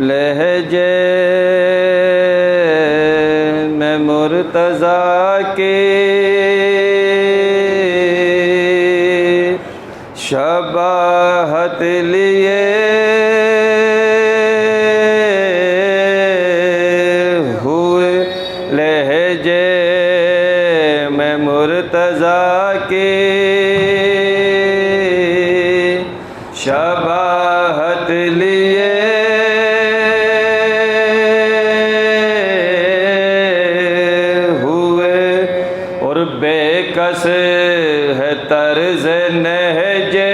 لہجے میں مرتضیٰ کی شباہت لیے ہوئے، لہجے میں مرتضیٰ کی شباہت لیے ہوئے، اور بے کس ہے طرز نہجے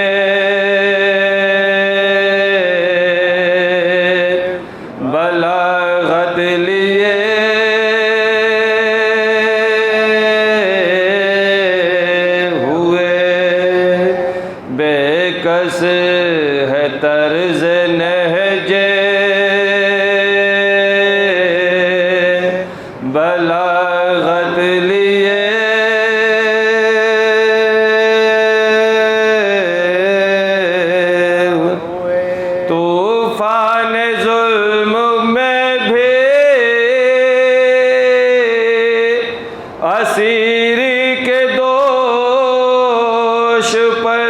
بلاغت لیے ہوئے، بے کس ہے طرز نہجے بلاغت لیے طوفان ظلم میں بھی اسیری کے دوش پر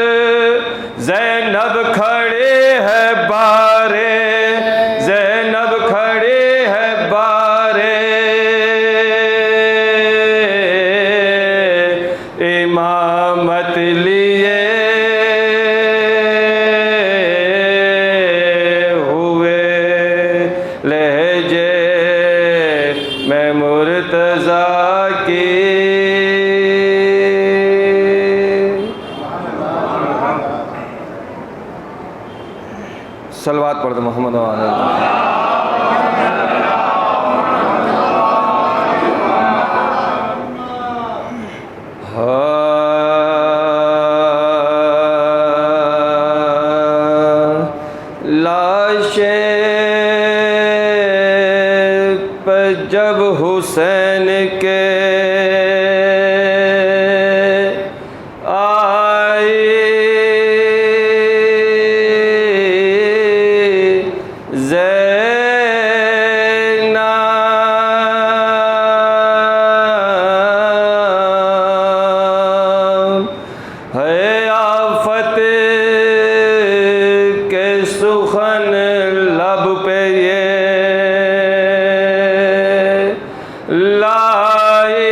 زینب کھڑی ہے بارے، زینب کھڑی ہے بارے امامت لیے ہوئے، لہجے میں مرتضیٰ کی صلوات پڑھ دو محمد و آل لاشیں پہ جب حسین کے آئی ہے آفت کے سخن لب پہ یہ لائی،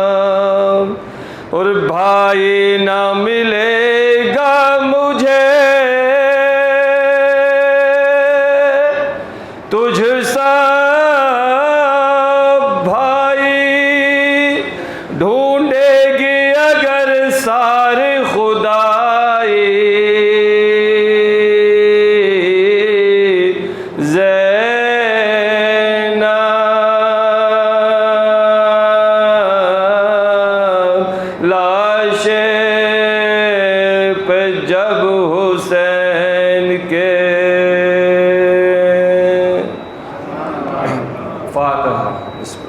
زینب اور بھائی نہ ملے گا مجھے تجھ سا بھائی، ڈھونڈے گی اگر سار خدائی زینب، لاشیں پہ جب حسین کے فاتحہ بسم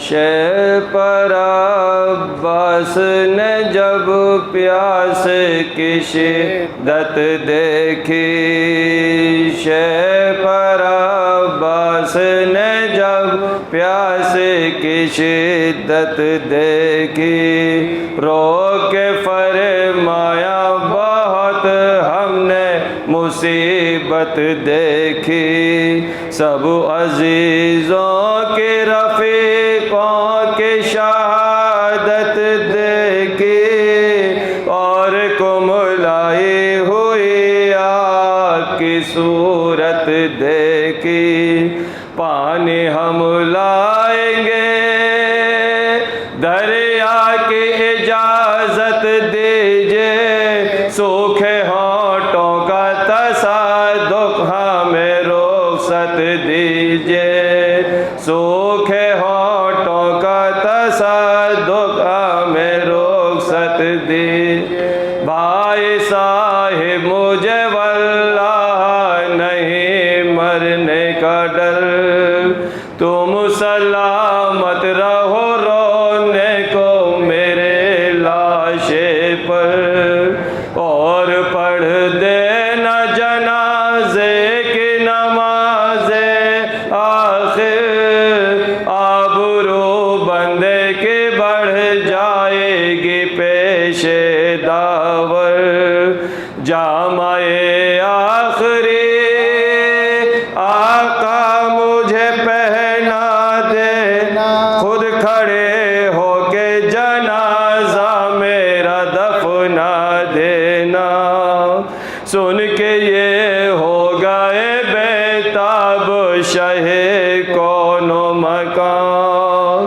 شہ پر عباس نے جب پیاس کی شدت دیکھی، شہ پر عباس نے جب پیاس کی شدت دیکھی، رو کے فرمایا بہت ہم نے مصیبت دیکھی، سب عزیزوں کے رفیقوں کی شہادت دیکھی، اور کم لائی ہوئی آپ کی صورت دیکھی، پانی ہم لائیں گے، دریا کی اجازت دیجیے، سوکھے ہونٹوں کا تصادق ہمیں رخصت دیجیے، سوکھے ہونٹوں کا تصادق ہمیں رخصت دیجیے۔ بھائی صاحب مجھے واللہ نہیں مرنے کا ڈر، تم سلامت رہو رونے کو میرے لاشے پر، اور پڑھ دینا جنازے کی نماز آخر، آبرو بندے کی بڑھ جائے گی پیش داور، جامع آخری آقا مجھے پہنا دے، خود کھڑے ہو کے جنازہ میرا دفنا دینا، سن کے یہ ہو گئے بے تاب شہ کون و مکان،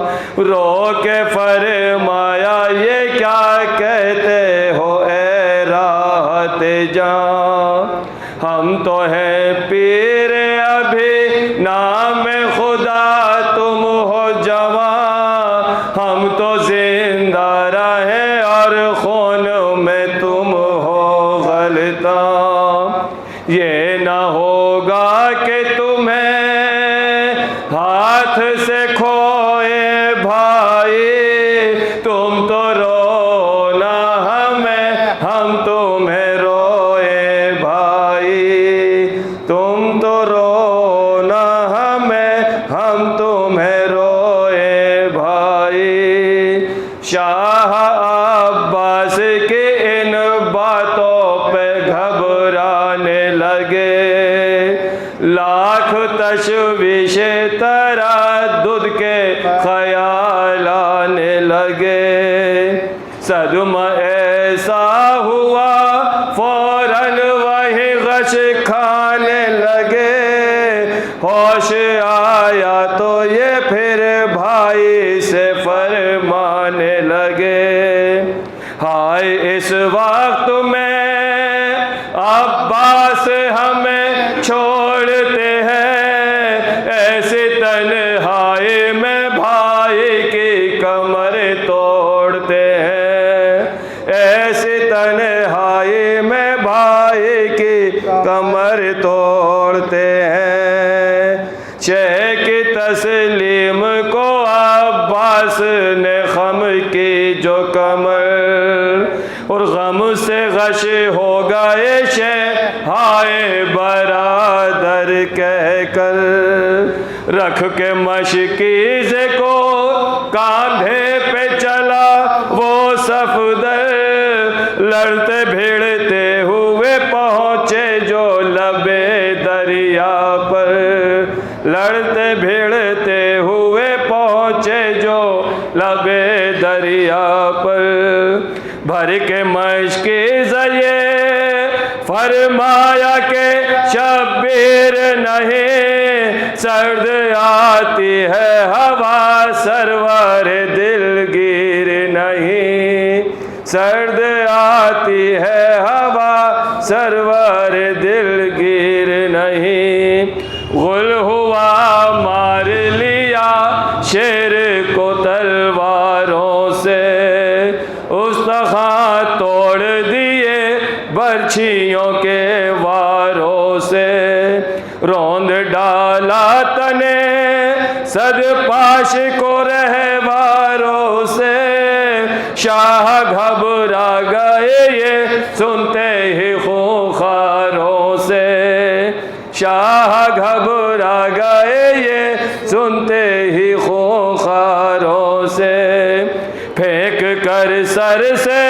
رو کے فرمایا یہ کیا کہتے ہو اے راحت جان، ہم تو ہیں پیر ابھی نام خدا تم ہو جوان، ہم تو زندہ رہے اور خون میں تم ہو غلطان، یہ نہ ہوگا کہ تمہیں ہاتھ سے کھوئے بھائی، تم تو رونا ہمیں ہم تمہیں روئے بھائی، تم تو رونا ہمیں ہم تمہیں روئے بھائی۔ شاہ عباس کی ان باتوں پہ گھبرانے لگے، لاکھ تشویش تردد کے خیال آنے لگے، صدمہ ایسا ہوا فوراً وہی غش کھانے لگے، ہوش آیا تو یہ پھر بھائی سے فرمانے لگے، ہائے اس وقت میں عباس ہمیں چھوڑتے ہیں، ایسی تنہائی میں بھائی کی کمر توڑتے ہیں، ایسی تنہائی میں بھائی کی کمر توڑتے ہیں۔ شیخ کی تسلیم کو عباس نے خم کی جو کمر، اور غم سے غش ہو گئے شیخ ہائے برادر کہہ کر، رکھ کے مشکیز کو کاندھے پہ چلا وہ صفدر، لڑتے بھیڑتے ہوئے پہنچے جو لبے دریا پر، لڑتے بھیڑتے ہوئے پہنچے جو لبے دریا پر، بھر کے مشکیز یہ فرمایا کہ شبیر نہیں، سرد آتی ہے ہوا سرور دلگیر نہیں، سرد آتی ہے ہوا سرور دلگیر نہیں، غل ہوا مار لیا شیر کو تلواروں سے، استخوان توڑ دیے برچھیوں کے واروں سے، روند ڈالا تنے صد پاش کو رہواروں سے، شاہ گھبرا گئے یہ سنتے ہی خونخواروں سے، شاہ گھبرا گئے یہ سنتے ہی خونخواروں سے، پھینک کر سر سے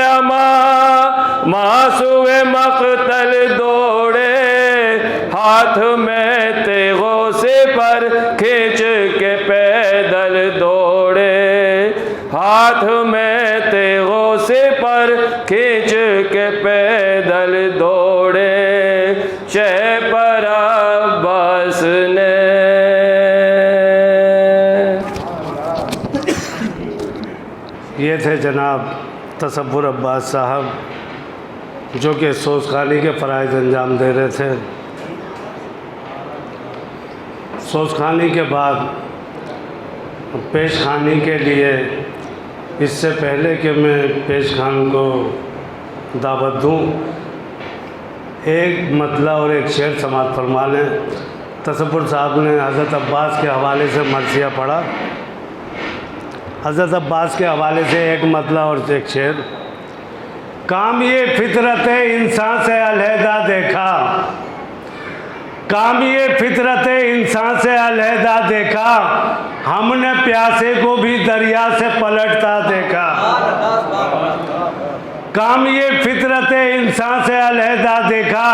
ماسوئے مقتل دوڑے، ہاتھ میں تیغوں سے پر کھینچ کے پیدل دوڑے، ہاتھ میں تیغوں سے پر کھینچ کے پیدل دوڑے، شہ پر عباس نے۔ یہ تھے جناب تصور عباس صاحب، جو کہ سوز خانی کے فرائض انجام دے رہے تھے۔ سوز خانی کے بعد پیش خانی کے لیے، اس سے پہلے کہ میں پیش خان کو دعوت دوں، ایک مطلع اور ایک شعر سماعت فرما لیں۔ تصور صاحب نے حضرت عباس کے حوالے سے مرثیہ پڑھا، حضرت عباس کے حوالے سے ایک مطلع اور ایک شعر۔ کام یہ فطرت انسان سے علیحدہ دیکھا، کام یہ فطرت انسان سے علیحدہ دیکھا، ہم نے پیاسے کو بھی دریا سے پلٹتا دیکھا۔ کام یہ فطرت انسان سے علیحدہ دیکھا،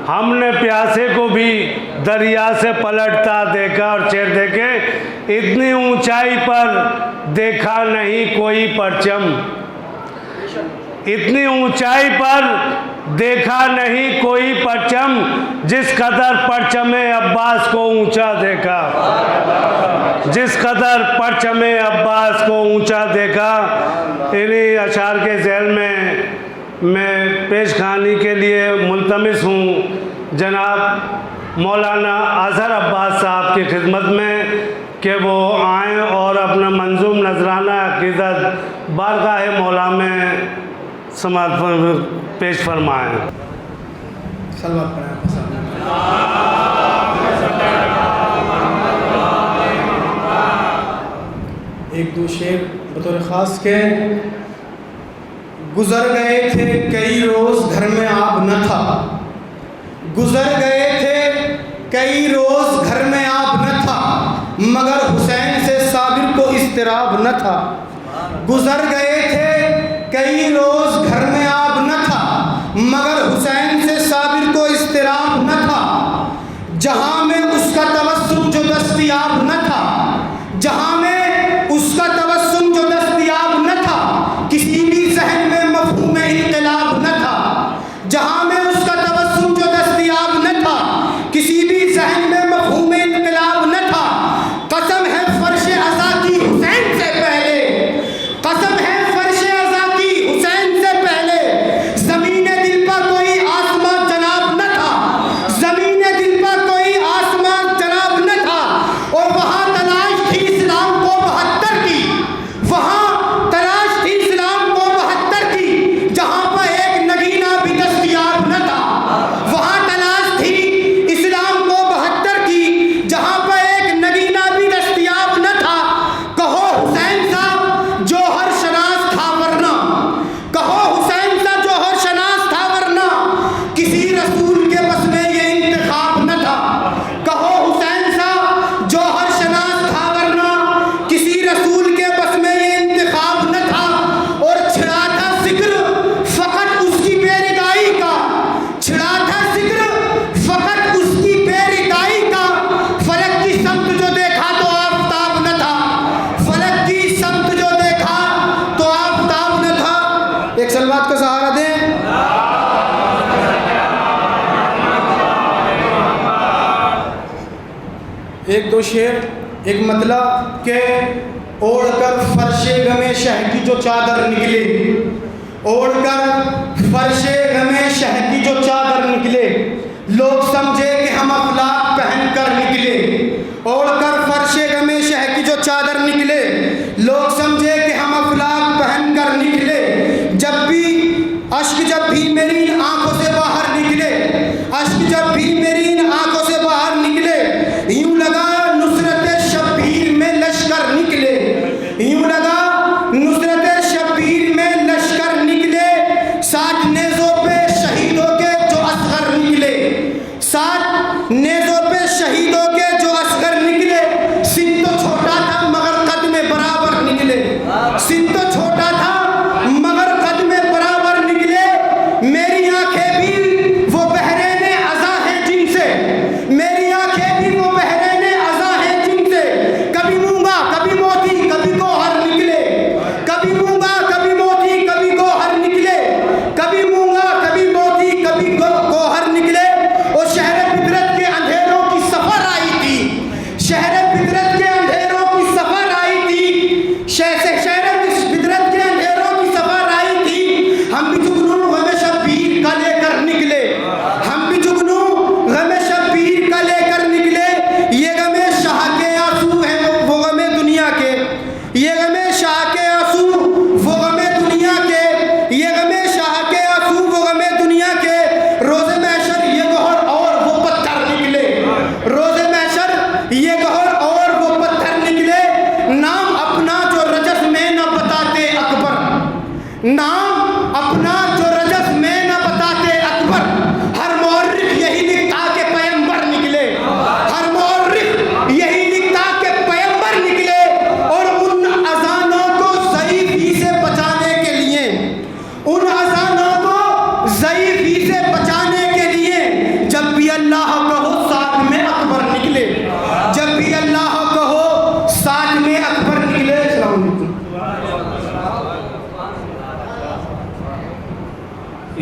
ہم نے پیاسے کو بھی دریا سے پلٹتا دیکھا۔ اور شعر دیکھے، اتنی اونچائی پر دیکھا نہیں کوئی پرچم، اتنی اونچائی پر دیکھا نہیں کوئی پرچم، جس قدر پرچم عباس کو اونچا دیکھا، جس قدر پرچم عباس کو اونچا دیکھا۔ انہی اشعار کے ذیل میں پیش خانی کے لیے ملتمس ہوں جناب مولانا اظہر عباس صاحب کی خدمت میں کہ وہ آئیں اور اپنا منظوم نذرانہ عقیدت بارگاہ مولا میں سماعت پیش فرمائیں۔ سلوات پڑھیں۔ ایک دو شعر بطور خاص کے۔ گزر گئے تھے کئی روز گھر میں آب نہ تھا، گزر گئے تھے کئی روز گھر میں آب نہ تھا، مگر حسین سے صابر کو اضطراب نہ تھا۔ گزر گئے تھے کئی روز گھر میں آب نہ تھا، مگر حسین سے صابر کو اضطراب نہ تھا۔ جہاں میں اس کا تبسم جو دستیاب نہ تھا، جہاں میں اس کا تبسم جو دستیاب نہ تھا، کسی بھی ذہن میں مفہوم انقلاب نہ تھا۔ جہاں میں اس کا تبسم جو دستیاب نہ تھا، کسی بھی ذہن میں مفہوم انقلاب نہ تھا۔ قسم ہے فرش عزا کی حسین سے پہلے، قسم ہے فرش عزا کی حسین سے پہلے، زمین دل پر کوئی آسمان جناب نہ تھا، زمین دل پر کوئی آسمان جناب نہ تھا۔ اور وہاں تلاش تھی اسلام کو 72 کی، وہاں تلاش تھی اسلام کو 72 کی، جہاں پر ایک نگینہ بھی دستیاب نہ تھا۔ وہاں تلاش تھی اسلام کو 72 کی، جہاں پر ایک نگینہ بھی دستیاب نہ تھا۔ کہو حسین صاحب جوہر شناس تھا ورنہ، کہو حسین صاحب جوہر شناس تھا ورنہ، کسی رسول کے بس میں یہ انتخاب نہ تھا۔ کہو حسین صاحب جوہر شناس تھا ورنہ، کسی رسول کے بس میں یہ انتخاب نہ تھا۔ اور چھڑا تھا ذکر فقط اس کی بے رضائی کا، چھڑا تھا ذکر فقط اس کی بے رضائی کا۔ فلک کی سمت جو دیکھا تو آفتاب نہ تھا، فلک کی سمت جو دیکھا تو آفتاب نہ تھا۔ ایک سلوات کا سہارا دیں۔ ایک دو شعر، ایک مطلع کہ اوڑھ کر فرش غم شہ کی جو چادر نکلے، اوڑھ کر فرش غم شہ کی جو چادر نکلے، لوگ سمجھے کہ ہم افلاک پہن کر نکلے۔ اوڑھ کر فرش غم شہ کی جو چادر نکلے، لوگ سمجھے کہ ہم افلاک پہن کر نکلے۔ جب بھی اشک جب بھی میری آنکھوں سے باہر نکلے، اشک جب بھی میری آنکھوں سے باہر نکلے، یوں لگا نصرت شبیر میں لشکر نکلے، یوں لگا نصرت شبیر میں لشکر نکلے۔ ساتھ نیزوں پہ شہیدوں کے جو اصغر نکلے، ساتھ نیزوں پہ شہیدوں کے جو اصغر نکلے۔ سن تو چھوٹا تھا مگر قد میں برابر نکلے، سن تو چھوٹا تھا مگر قد میں برابر نکلے۔ میری آنکھیں بھی وہ بحرین عزا ہیں جن سے، میری آنکھیں بھی وہ بحرین عزا ہیں جن سے، کبھی مونگا کبھی موتی کبھی گوہر نکلے، کبھی مونگا کبھی موتی کبھی گوہر نکلے، کبھی مونگا کبھی موتی کبھی گوہر نکلے۔ اور شہر فطرت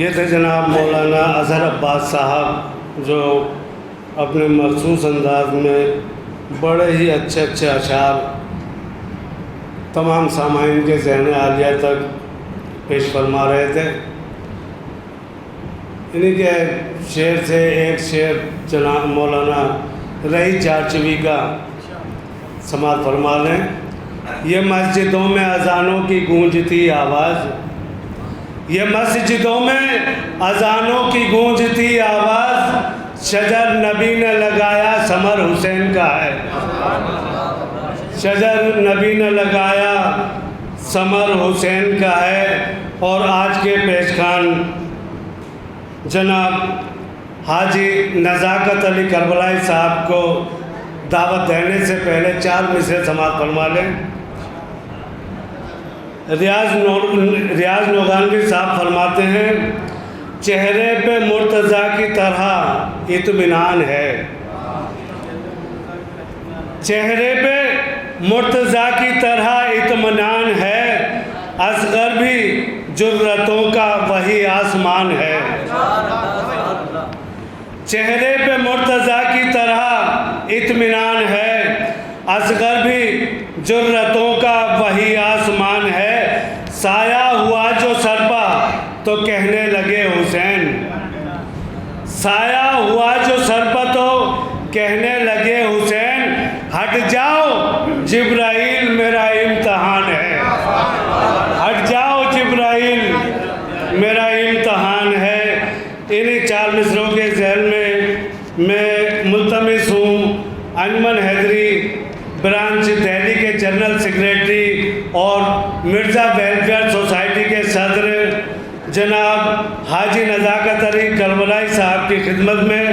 یہ تھے جناب مولانا اظہر عباس صاحب، جو اپنے مخصوص انداز میں بڑے ہی اچھے اچھے اشعار تمام سامعین کے ذہن عالیہ تک پیش فرما رہے تھے۔ انہیں کے شعر سے ایک شعر جناب مولانا رہی چارچوی کا سماعت فرما لیں۔ یہ مسجدوں میں اذانوں کی گونجتی آواز، یہ مسجدوں میں اذانوں کی گونجتی آواز، شجر نبی نے لگایا ثمر حسین کا ہے، شجر نبی نے لگایا ثمر حسین کا ہے۔ اور آج کے پیشخوان جناب حاجی نزاکت علی کربلائی صاحب کو دعوت دینے سے پہلے 4 مصرے سماعت فرما لیں۔ ریاض نوغانوی صاحب فرماتے ہیں، چہرے پہ مرتضیٰ کی طرح اطمینان ہے، چہرے پہ مرتضیٰ کی طرح اطمینان ہے، اصغر بھی جرتوں کا وہی آسمان ہے، چہرے پہ مرتضیٰ کی طرح اطمینان ہے، اصغر بھی جرتوں کا وہی آسمان ہے، سایہ ہوا جو سرپا تو کہنے لگے حسین، سایہ ہوا جو سرپا تو کہنے لگے حسین، ہٹ جاؤ جبرائیل میرا امتحان ہے، ہٹ جاؤ جبرائیل میرا امتحان ہے۔ انہی 4 مصروں کے ذیل میں ملتمس ہوں انجمن حیدری برانچ دہلی کے جنرل سیکریٹری اور مرزا ویلفیئر سوسائٹی کے صدر جناب حاجی نزاکت علی کربلائی صاحب کی خدمت میں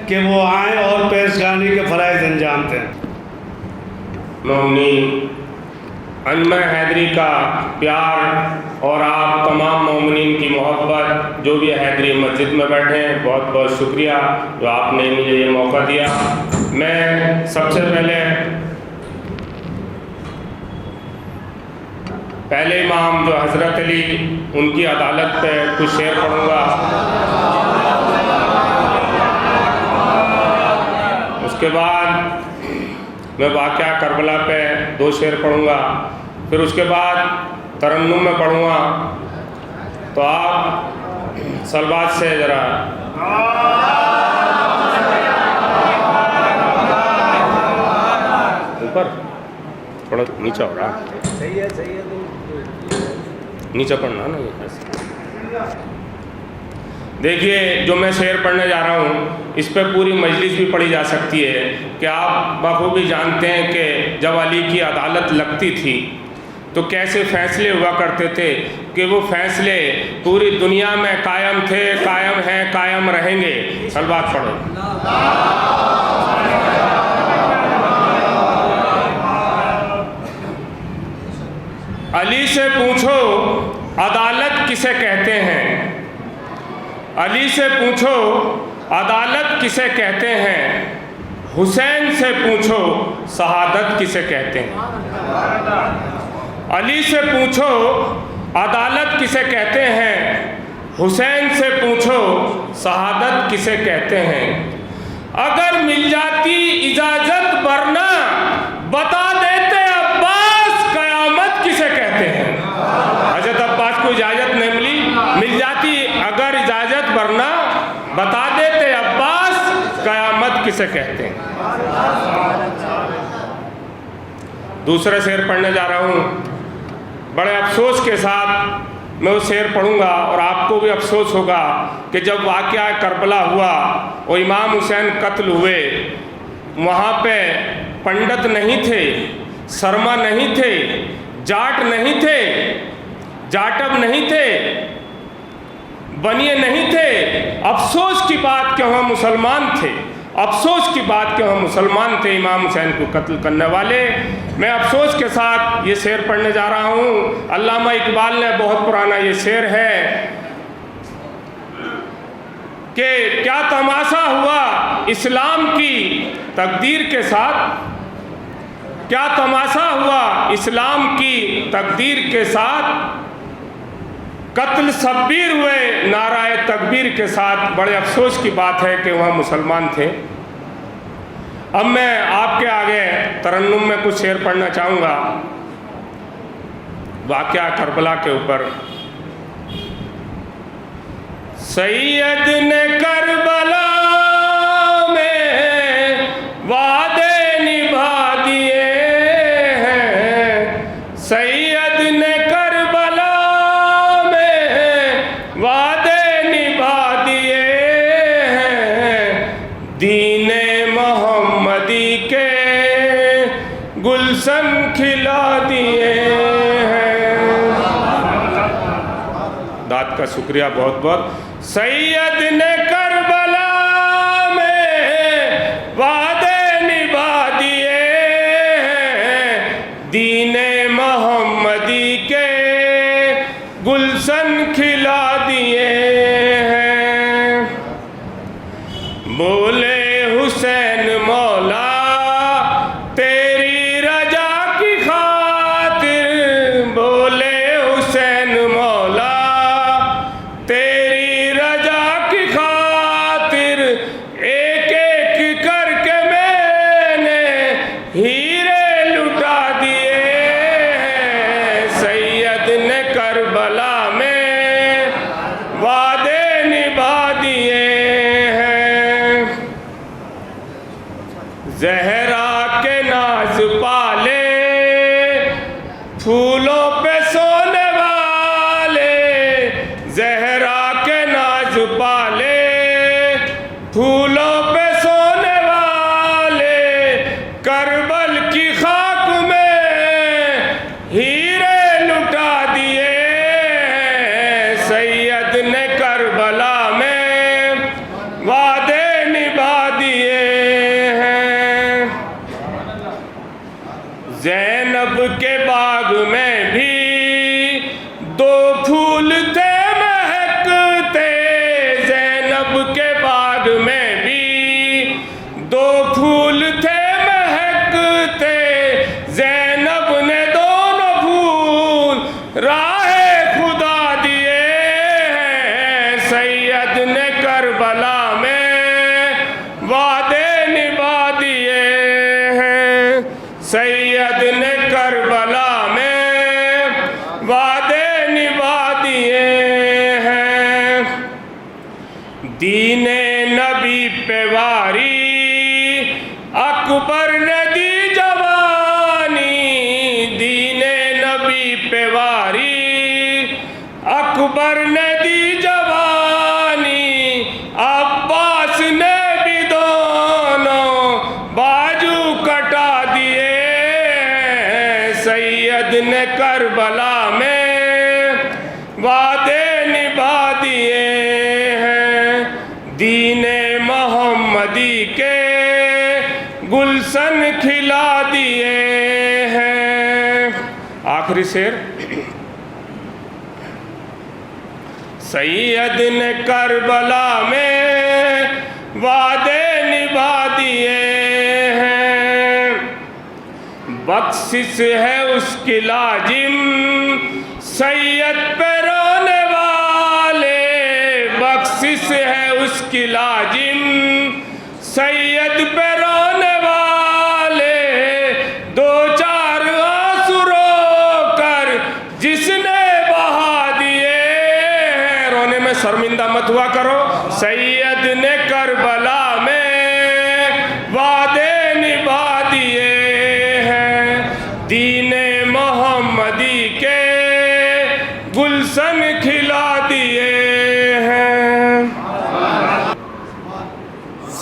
کہ وہ آئیں اور پیشخوانی کے فرائض انجام دیں۔ مومنین، انجمن حیدری کا پیار اور آپ تمام مومنین کی محبت، جو بھی حیدری مسجد میں بیٹھے ہیں، بہت بہت شکریہ جو آپ نے مجھے یہ موقع دیا۔ میں سب سے پہلے امام جو حضرت علی، ان کی عدالت پہ کچھ شعر پڑھوں گا، اس کے بعد میں واقعہ کربلا پہ 2 شعر پڑھوں گا، پھر اس کے بعد ترنم میں پڑھوں گا۔ تو آپ صلوات سے ذرا اوپر تھوڑا نیچا ہو رہا، نیچا پڑھنا نا یہ۔ دیکھیے جو میں شعر پڑھنے جا رہا ہوں، اس پہ پوری مجلس بھی پڑھی جا سکتی ہے کہ آپ بخوبی جانتے ہیں کہ جب علی کی عدالت لگتی تھی تو کیسے فیصلے ہوا کرتے تھے کہ وہ فیصلے پوری دنیا میں قائم تھے، قائم ہیں، قائم رہیں گے۔ صلوات پڑھو۔ علی سے پوچھو عدالت کسے کہتے ہیں، علی سے پوچھو عدالت کسے کہتے ہیں، حسین سے پوچھو شہادت کسے کہتے ہیں۔ علی سے پوچھو عدالت کسے کہتے ہیں، حسین سے پوچھو شہادت کسے کہتے ہیں۔ اگر مل جاتی اجازت ورنہ بتا دیتے عباس قیامت کسے کہتے ہیں۔ حضرت عباس کو اجازت نہیں مل جاتی اگر اجازت ورنہ بتا دیتے عباس قیامت کسے کہتے ہیں۔ دوسرا شعر پڑھنے جا رہا ہوں، بڑے افسوس کے ساتھ میں وہ شعر پڑھوں گا، اور آپ کو بھی افسوس ہوگا کہ جب واقعہ کربلا ہوا اور امام حسین قتل ہوئے، وہاں پہ پنڈت نہیں تھے، سرما نہیں تھے، جاٹ نہیں تھے، جاٹب نہیں تھے، بنیے نہیں تھے۔ افسوس کی بات کہ وہاں مسلمان تھے، افسوس کی بات کہ وہاں مسلمان تھے امام حسین کو قتل کرنے والے۔ میں افسوس کے ساتھ یہ شعر پڑھنے جا رہا ہوں۔ علامہ اقبال نے بہت پرانا یہ شعر ہے کہ کیا تماشا ہوا اسلام کی تقدیر کے ساتھ، کیا تماشا ہوا اسلام کی تقدیر کے ساتھ، قتل شبیر ہوئے نعرہ تکبیر کے ساتھ. بڑے افسوس کی بات ہے کہ وہاں مسلمان تھے. اب میں آپ کے آگے ترنم میں کچھ شعر پڑھنا چاہوں گا واقعہ کربلا کے اوپر. سید نے کربلا میں وعدے نبھا دیے ہیں. سید نے کربلا میں وعدے نبھا دیے ہیں. دین محمدی کے گلشن کھلا دیے ہیں. داد کا شکریہ بہت بہت. سید نے کربلا میں وعدے نبھا دیے ہیں. دین محمدی کے گلشن کھلا دیے ہیں. بولے حسین مولا تیری رجا کی خاطر. بولے حسین مولا تیری رجا کی خاطر. ایک ایک کر کے میں نے ہیرے لٹا دیے ہیں. سید نے کربلا میں وعدے نبھا دیے ہیں. زہرا کے ناز پالے پھولوں پہ سونے والے. زہرا کے ناز پالے پھولوں پہ سونے والے. کربل کی خاک میں ہیرے لٹا دیے ہیں. سید نے کربلا میں وعدے نبھا دیے ہیں. زینب کے باغ میں بھی دو پھول تھے مہکتے. زینب کے باغ میں بھی دو پھول تھے مہکتے. زینب نے دونوں پھول راہ خدا دیے ہیں. سید نے کربلا میں وعدے نبھا دیے ہیں. سید نے کربلا میں وعدے نبھا دیے ہیں. دین نبی پہ واری اکبر نے دی جوانی. دین نبی پہ واری اکبر نے دی جوانی. عباس نے بھی دونوں بازو کٹا دیے ہیں. سید نے کربلا میں وعدے نبھا دیے ہیں. دین محمدی کے گلشن کھلا دیے ہیں. آخری شعر. سید نے کربلا میں وعدے نبھا دیے ہیں. بخشش ہے اس کی لازم سید پہ رونے والے. بخشش ہے اس کی لازم سید پہ رونے والے. دو چار آنسو رو کر جس نے بہا دیے ہیں. رونے میں شرمندہ مت ہوا کرو. سید نے کربلا میں وعدے نبھا دیے ہیں. دین محمدی کے گلشن کھلا دیے ہیں.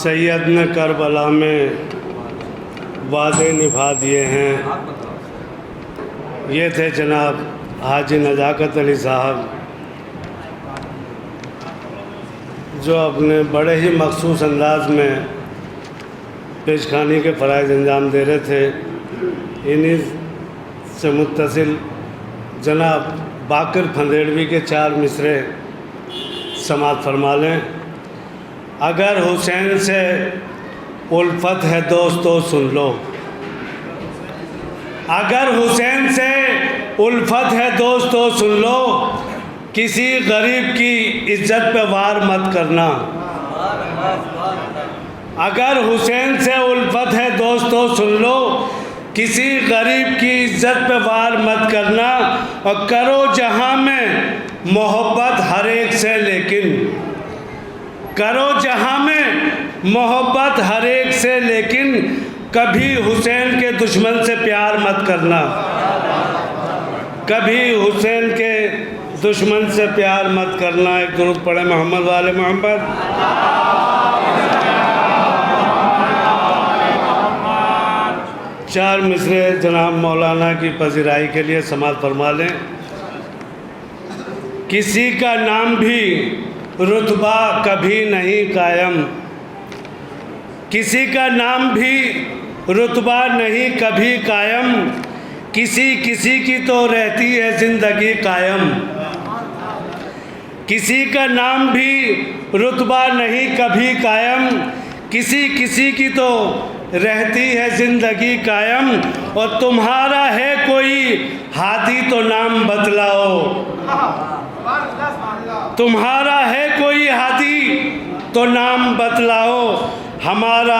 سید نے کربلا میں وعدے نبھا دیے ہیں. یہ تھے جناب حاجی نزاکت علی صاحب جو اپنے بڑے ہی مخصوص انداز میں پیش خانی کے فرائض انجام دے رہے تھے. انہی سے متصل جناب باقر پھندیڑوی کے 4 مصرے سماعت فرما لیں. اگر حسین سے الفت ہے دوستو سن لو. اگر حسین سے الفت ہے دوستو سن لو کسی غریب کی عزت پہ وار مت کرنا۔ اگر حسین سے الفت ہے دوستو سن لو، کسی غریب کی عزت پہ وار مت کرنا، اور کرو جہاں میں محبت ہر ایک سے، لیکن کرو جہاں میں محبت ہر ایک سے، لیکن کبھی حسین کے دشمن سے پیار مت کرنا، کبھی حسین کے دشمن سے پیار مت کرنا۔ ایک درود پڑھے محمد والے محمد۔ چار مصرے جناب مولانا کی پذیرائی کے لیے سماعت فرما لیں۔ کسی کا نام بھی رتبہ کبھی نہیں قائم، کسی کا نام بھی رتبہ نہیں کبھی قائم، کسی کسی کی تو رہتی ہے زندگی قائم، کسی کا نام بھی رتبہ نہیں کبھی قائم، کسی کسی کی تو رہتی ہے زندگی قائم، اور تمہارا ہے کوئی ہادی تو نام بتلاؤ، تمہارا ہے کوئی ہادی تو نام بتلاؤ، ہمارا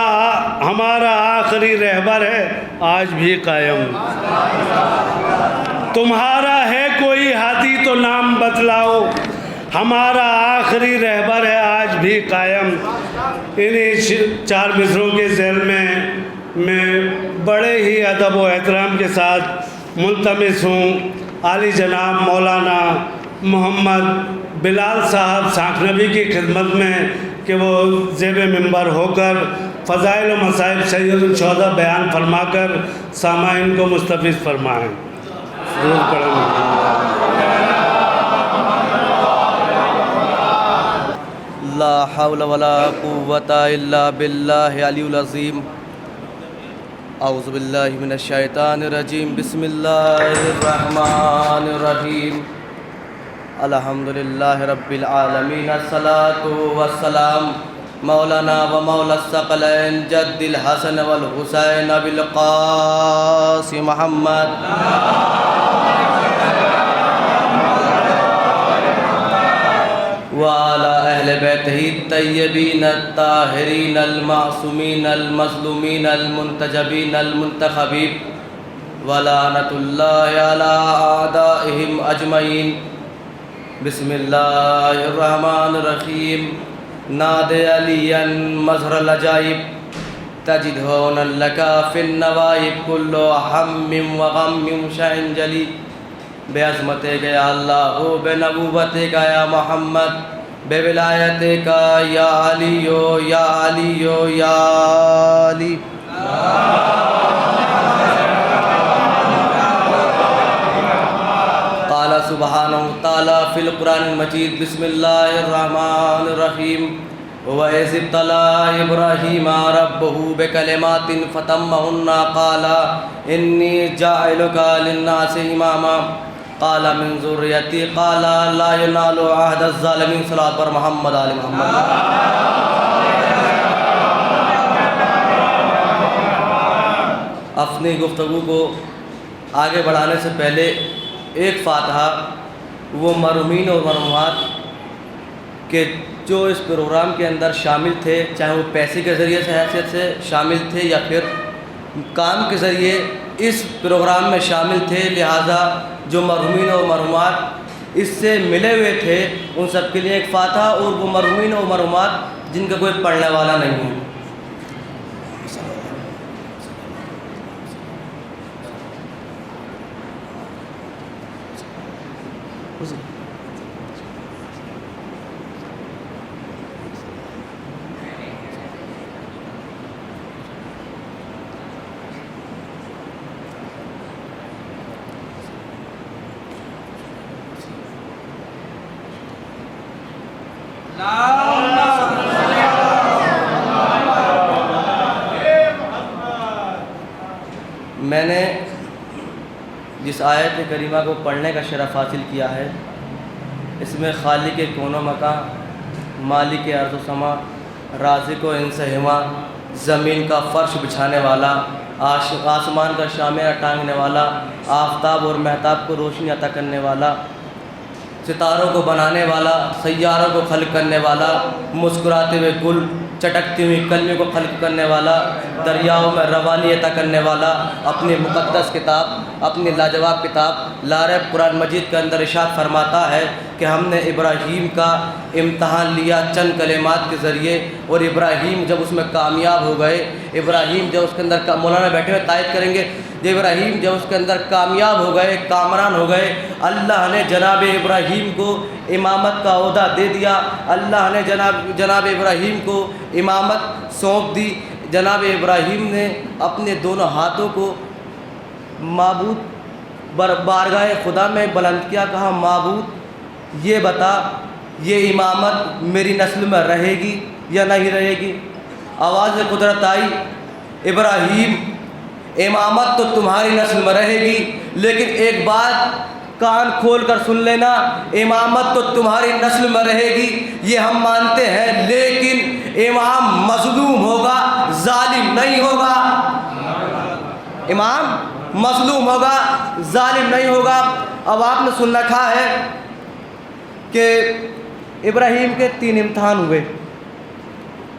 آخری رہبر ہے آج بھی قائم، تمہارا ہے کوئی ہادی تو نام بتلاؤ، ہمارا آخری رہبر ہے آج بھی قائم۔ انہیں چار مصروں کے ذیل میں بڑے ہی ادب و احترام کے ساتھ ملتمس ہوں عالی جناب مولانا محمد بلال صاحب سانکھنوی کی خدمت میں کہ وہ زیب منبر ہو کر فضائل و مصائب سید الشہداء بیان فرما کر سامعین کو مستفیض فرمائیں۔ ضرور پڑھیں۔ لا حول ولا قوة الا باللہ العلی العظیم۔ اعوذ باللہ من الشیطان الرجیم، بسم اللہ الرحمن الرحیم۔ الحمدللہ رب العالمین، الصلاۃ والسلام مولانا و مولا الثقلین جد الحسن والحسین ابی القاسم محمد وعلى اہل بیتہ الطیبین الطاہرین المعصومین المظلومین المنتجبین المنتخبین ولعنۃ اللہ علی اعدائہم اجمعین۔ بسم اللہ الرحمن الرحیم۔ ناد علیاً مظہر العجائب تجد ہونا لکا فی النوائب کل ہم وغم شأن جلی۔ بے عظمت کا یا اللہ ہو، بے نبوت کا یا محمد، بے ولایت کا یا علیو یا علیو یا علی۔ قال سبحانہ تعالی فی القرآن المجید، بسم اللہ الرحمن الرحیم۔ وَإِذِ ابْتَلَىٰ إِبْرَاهِيمَ رَبُّهُ بِكَلِمَاتٍ فَتَمَّهُنَّ قَالَ إِنِّي جَاعِلُكَ لِلنَّاسِ إِمَامًا قَالَ مِنْ ذُرِّيَّتِي قَالَ لَا يَنَالُ عَهْدَ الظَّالِمِينَ۔ صلوات پر محمد آل محمد۔ اپنی گفتگو کو آگے بڑھانے سے پہلے ایک فاتحہ وہ مرحومین اور مرحومات کہ جو اس پروگرام کے اندر شامل تھے، چاہے وہ پیسے کے ذریعے سے حیثیت سے شامل تھے یا پھر کام کے ذریعے اس پروگرام میں شامل تھے، لہٰذا جو مرحومین اور مرحومات اس سے ملے ہوئے تھے ان سب کے لیے ایک فاتحہ، اور وہ مرحومین اور مرحومات جن کا کوئی پڑھنے والا نہیں ہے۔ میں نے جس آیت کریمہ کو پڑھنے کا شرف حاصل کیا ہے، اس میں خالق کون و مکان، مالک ارض و سما، رازق و انس ہما، زمین کا فرش بچھانے والا، آسمان کا شامہ ٹانگنے والا، آفتاب اور مہتاب کو روشنی عطا کرنے والا، ستاروں کو بنانے والا، سیاروں کو خلق کرنے والا، مسکراتے ہوئے گل، چٹکتی ہوئی کلیوں کو خلق کرنے والا، دریاؤں میں روانی عطا کرنے والا، اپنی مقدس کتاب، اپنی لاجواب کتاب لاریب قرآن مجید کے اندر ارشاد فرماتا ہے کہ ہم نے ابراہیم کا امتحان لیا چند کلمات کے ذریعے، اور ابراہیم جب اس میں کامیاب ہو گئے، ابراہیم جب اس کے اندر، مولانا بیٹھے ہوئے تائید کریں گے، جب ابراہیم جب اس کے اندر کامیاب ہو گئے، کامران ہو گئے، اللہ نے جناب ابراہیم کو امامت کا عہدہ دے دیا، اللہ نے جناب ابراہیم کو امامت سونپ دی۔ جناب ابراہیم نے اپنے دونوں ہاتھوں کو معبود بارگاہ خدا میں بلند کیا، کہا معبود یہ بتا یہ امامت میری نسل میں رہے گی یا نہیں رہے گی؟ آواز قدرت آئی، ابراہیم امامت تو تمہاری نسل میں رہے گی، لیکن ایک بات کان کھول کر سن لینا، امامت تو تمہاری نسل میں رہے گی یہ ہم مانتے ہیں، لیکن امام مظلوم ہوگا، ظالم نہیں ہوگا۔ امام مظلوم ہوگا، ظالم نہیں ہوگا۔ اب آپ نے سن رکھا ہے کہ ابراہیم کے 3 امتحان ہوئے۔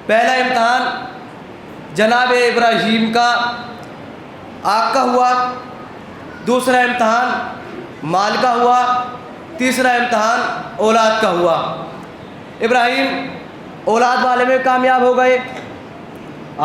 پہلا امتحان جناب ابراہیم کا آگ کا ہوا، دوسرا امتحان مال کا ہوا، تیسرا امتحان اولاد کا ہوا۔ ابراہیم اولاد والے میں کامیاب ہو گئے۔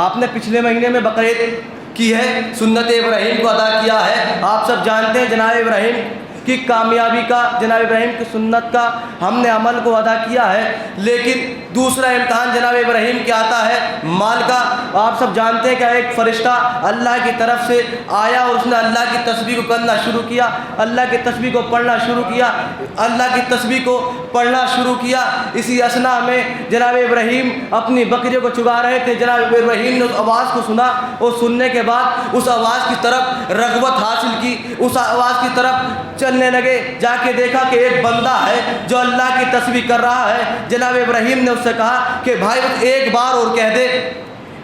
آپ نے پچھلے مہینے میں بقرعید کی ہے، سنت ابراہیم کو ادا کیا ہے۔ آپ سب جانتے ہیں جناب ابراہیم کی کامیابی کا، جناب ابراہیم کی سنت کا ہم نے عمل کو ادا کیا ہے۔ لیکن دوسرا امتحان جناب ابراہیم کیا آتا ہے؟ مال کا۔ آپ سب جانتے ہیں کہ ایک فرشتہ اللہ کی طرف سے آیا اور اس نے اللہ کی تسبیح کو کرنا شروع کیا، اللہ کی تسبیح کو پڑھنا شروع کیا، اللہ کی تسبیح کو پڑھنا شروع کیا۔ اسی اثنا میں جناب ابراہیم اپنی بکریوں کو چگا رہے تھے، جناب ابراہیم نے اس آواز کو سنا اور سننے کے بعد اس آواز کی طرف رغبت حاصل کی، اس آواز کی طرف چلنے لگے۔ جا کے دیکھا کہ ایک بندہ ہے جو اللہ کی تسبیح کر رہا ہے۔ جناب ابراہیم نے اس سے کہا کہ بھائی ایک بار اور کہہ دے،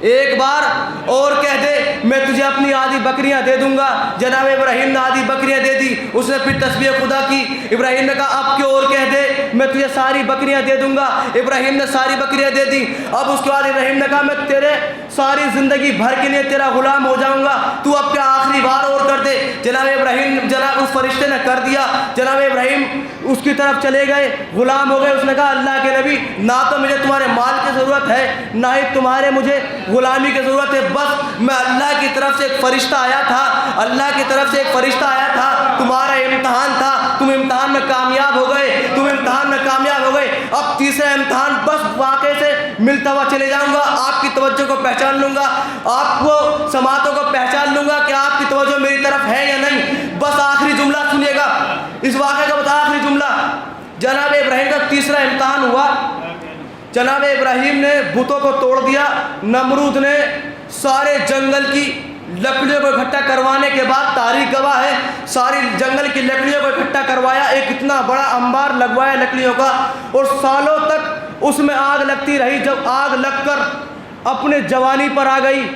ایک بار اور کہہ دے، میں تجھے اپنی آدھی بکریاں دے دوں گا۔ جناب ابراہیم نے آدھی بکریاں دے دی۔ اس نے پھر تسبیح خدا کی۔ ابراہیم نے کہا اب کیوں اور کہہ دے، میں تجھے ساری بکریاں دے دوں گا۔ ابراہیم نے ساری بکریاں دے دی۔ اب اس کے بعد ابراہیم نے کہا میں تیرے ساری زندگی بھر کے لیے تیرا غلام ہو جاؤں گا، تو اب کیا آخری بار اور کر دے۔ جناب ابراہیم، جناب اس فرشتے نے کر دیا۔ جناب ابراہیم اس کی طرف چلے گئے، غلام ہو گئے۔ اس نے کہا اللہ کے نبی، نہ تو مجھے تمہارے مال کی ضرورت ہے، نہ ہی تمہارے مجھے غلامی کی ضرورت ہے، بس میں اللہ کی طرف سے ایک فرشتہ آیا تھا، اللہ کی طرف سے ایک فرشتہ آیا تھا، تمہارا امتحان تھا، تم امتحان میں کامیاب ہو گئے، تم امتحان میں کامیاب ہو گئے۔ اب تیسرا امتحان بس واقعے سے ملتا ہوا چلے جاؤں گا، آپ کی توجہ کو پہچان لوں گا، آپ کو سماعتوں کو پہچان لوں گا کہ آپ کی توجہ میری طرف ہے یا نہیں۔ بس آخری جملہ سنیے گا اس واقعے کا، بتا آخری جملہ۔ جناب ابراہیم کا تیسرا امتحان ہوا۔ جناب ابراہیم نے بتوں کو توڑ دیا۔ نمرود نے سارے جنگل کی لکڑیوں کو اکٹھا کروانے کے بعد، تاریخ گواہ ہے، ساری جنگل کی لکڑیوں کو اکٹھا کروایا، ایک اتنا بڑا انبار لگوایا لکڑیوں کا، اور سالوں تک اس میں آگ لگتی رہی۔ جب آگ لگ کر اپنے جوانی پر آ گئی،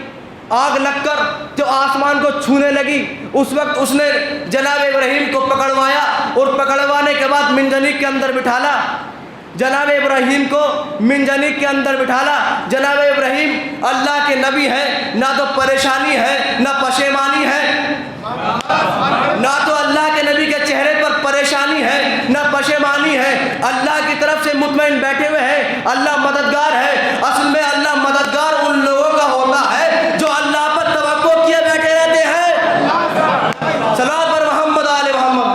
آگ لگ کر جو آسمان کو چھونے لگی، اس وقت اس نے جناب ابراہیم کو پکڑوایا، اور پکڑوانے کے بعد منجنیق کے اندر بٹھالا، جناب ابراہیم کو منجنیق کے اندر بٹھالا۔ جناب ابراہیم اللہ کے نبی ہیں، نہ تو پریشانی ہے نہ پشیمانی ہے، نہ تو اللہ کے نبی کے چہرے پر پریشانی ہے نہ پشیمانی ہے، اللہ کی طرف سے مطمئن بیٹھے ہوئے ہیں، اللہ مددگار ہے۔ اصل میں اللہ مددگار ان لوگوں کا ہوتا ہے جو اللہ پر توقع کیے بیٹھے رہتے ہیں۔ صلوات پر محمد آل محمد۔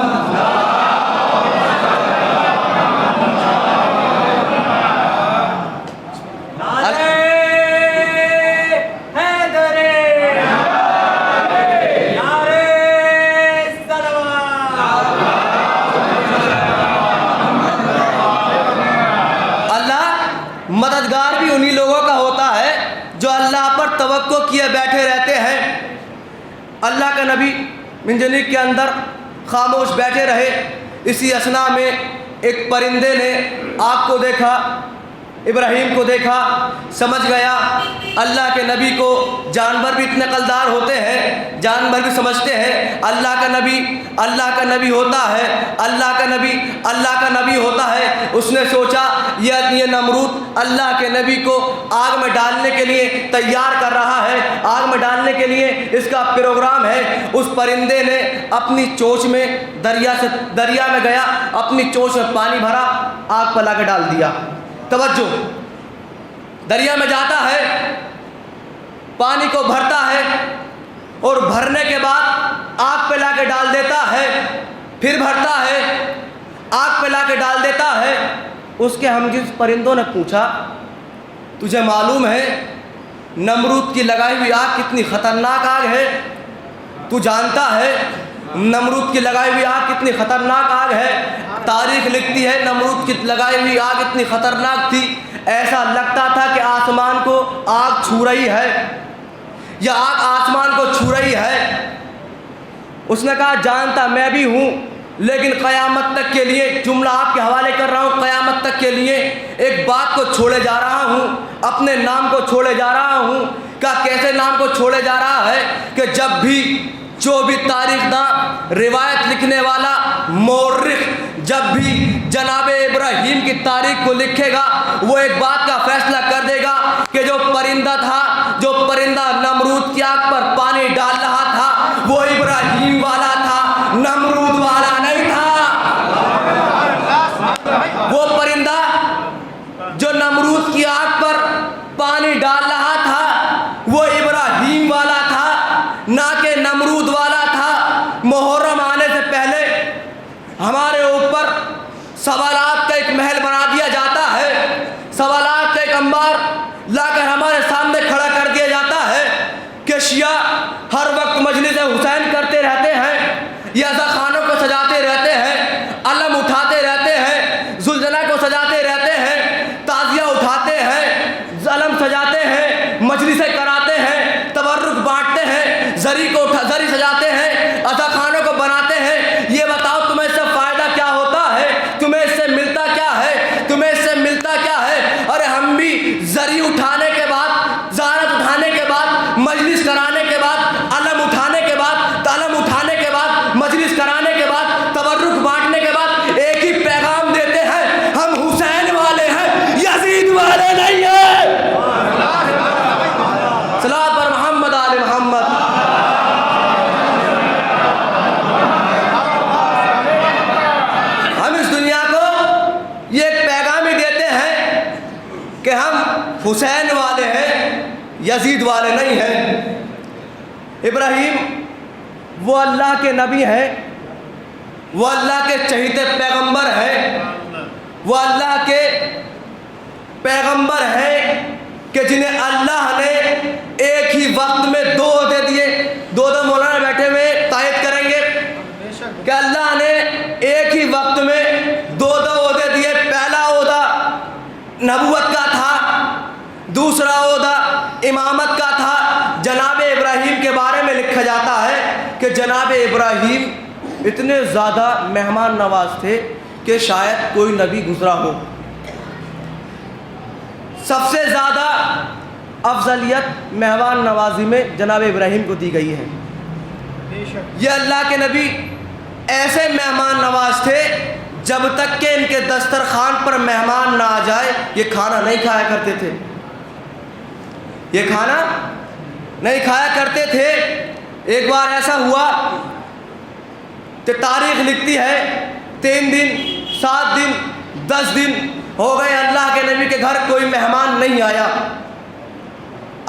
مددگار بھی انہی لوگوں کا ہوتا ہے جو اللہ پر توقع کیے بیٹھے رہتے ہیں۔ اللہ کا نبی منجنیق کے اندر خاموش بیٹھے رہے۔ اسی اثنا میں ایک پرندے نے آگ کو دیکھا، ابراہیم کو دیکھا, سمجھ گیا اللہ کے نبی کو جانور بھی اتنے عقلدار ہوتے ہیں, جانور بھی سمجھتے ہیں اللہ کا نبی ہوتا ہے, اللہ کا نبی ہوتا ہے. اس نے سوچا یہ نمرود اللہ کے نبی کو آگ میں ڈالنے کے لیے تیار کر رہا ہے, آگ میں ڈالنے کے لیے اس کا پروگرام ہے. اس پرندے نے اپنی چونچ میں دریا میں گیا, اپنی چونچ میں پانی بھرا, آگ پہ لا کے ڈال دیا. توجہ, دریا میں جاتا ہے, پانی کو بھرتا ہے اور بھرنے کے بعد آگ پہ لا کے ڈال دیتا ہے, پھر بھرتا ہے, آگ پہ لا کے ڈال دیتا ہے. اس کے ہمجنس پرندوں نے پوچھا تجھے معلوم ہے نمرود کی لگائی ہوئی آگ کتنی خطرناک آگ ہے؟ تو جانتا ہے نمرود کی لگائی ہوئی آگ کتنی خطرناک آگ ہے؟ تاریخ لکھتی ہے نمرود کی لگائی ہوئی آگ اتنی خطرناک تھی, ایسا لگتا تھا کہ آسمان کو آگ چھو رہی ہے یا آگ آسمان کو چھو رہی ہے. اس نے کہا جانتا میں بھی ہوں, لیکن قیامت تک کے لیے, جملہ آپ کے حوالے کر رہا ہوں, قیامت تک کے لیے ایک بات کو چھوڑے جا رہا ہوں, اپنے نام کو چھوڑے جا رہا ہوں. کیا کیسے نام کو چھوڑے جا رہا ہے کہ جب بھی جو بھی تاریخ داں, روایت لکھنے والا, مورخ جب بھی جناب ابراہیم کی تاریخ کو لکھے گا وہ ایک بات کا فیصلہ کر دے گا کہ جو پرندہ تھا, جو پرندہ نمرود کی آگ پر پانی ڈال رہا تھا وہ ابراہیم والا تھا, نمرود والا نہیں تھا. وہ پرندہ جو نمرود کی آگ پر پانی ڈال رہا تھا وہ ابراہیم والا تھا, نہ کہ نمرود والا تھا. محرم آنے سے پہلے ہمارے اوپر سوالات کا ایک محل بنا دیا جاتا ہے, سوالات کا ایک انبار لا کر ہمارے سامنے کھڑا کر دیا جاتا ہے کہ شیعہ ہر وقت مجلس حسین کرتے رہتے ہیں, یزا خانوں کو سجاتے رہتے ہیں, علم اٹھاتے رہتے ہیں, زلزلہ کو سجاتے رہتے ہیں, تعزیہ اٹھاتے ہیں, علم سجاتے ہیں, مجلسیں کراتے ہیں, تبرک بانٹتے ہیں, زری سجاتے ہیں, عزا خانوں کو بناتے ہیں. یہ بتاؤ تمہیں اس سے فائدہ کیا ہوتا ہے؟ تمہیں اس سے ملتا کیا ہے؟ تمہیں اس سے ملتا کیا ہے؟ ارے ہم بھی زری اٹھانے کے بعد, زیارت اٹھانے کے بعد, مجلس کرانے کے بعد, علم اٹھانے کے بعد, علم اٹھانے کے بعد, مجلس کرانے کے بعد, تبرک بانٹنے کے بعد ایک ہی پیغام دیتے ہیں, ہم حسین والے ہیں, یزید والے نہیں ہیں. صلوات پر محمد آل محمد. ہم اس دنیا کو یہ ایک پیغام ہی دیتے ہیں کہ ہم حسین والے ہیں, یزید والے نہیں ہیں. ابراہیم وہ اللہ کے نبی ہیں, وہ اللہ کے چہیتے پیغمبر ہیں, وہ اللہ کے پیغمبر ہیں کہ جنہیں اللہ نے ایک ہی وقت میں دو عہدے دیے. دو مولانا بیٹھے ہوئے تائید کریں گے کہ اللہ نے ایک ہی وقت میں دو عہدے دیے. پہلا عہدہ نبوت کا تھا, دوسرا عہدہ امامت کا تھا. جناب ابراہیم کے بارے میں لکھا جاتا ہے کہ جناب ابراہیم اتنے زیادہ مہمان نواز تھے کہ شاید کوئی نبی گزرا ہو. سب سے زیادہ افضلیت مہمان نوازی میں جناب ابراہیم کو دی گئی ہے. یہ اللہ کے نبی ایسے مہمان نواز تھے جب تک کہ ان کے دسترخوان پر مہمان نہ آ جائے یہ کھانا نہیں کھایا کرتے تھے, یہ کھانا نہیں کھایا کرتے تھے. ایک بار ایسا ہوا کہ تاریخ لکھتی ہے 3 دن 7 دن 10 دن ہو گئے اللہ کے نبی کے گھر کوئی مہمان نہیں آیا.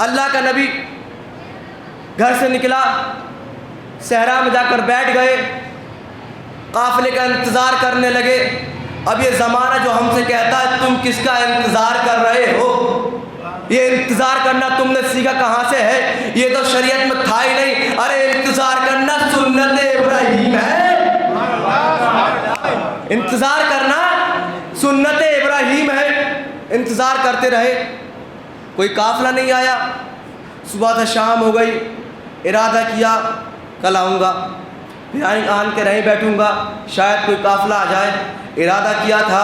اللہ کا نبی گھر سے نکلا, صحرا میں جا کر بیٹھ گئے, قافلے کا انتظار کرنے لگے. اب یہ زمانہ جو ہم سے کہتا ہے تم کس کا انتظار کر رہے ہو, یہ انتظار کرنا تم نے سیکھا کہاں سے ہے؟ یہ تو شریعت میں تھا ہی نہیں. ارے انتظار کرنا سنت ابراہیم ہے, انتظار کرنا سنت ابراہیم ہے. انتظار کرتے رہے, کوئی قافلہ نہیں آیا. صبح سے شام ہو گئی, ارادہ کیا کل آؤں گا, پھر آن کے نہیں بیٹھوں گا, شاید کوئی قافلہ آ جائے. ارادہ کیا تھا,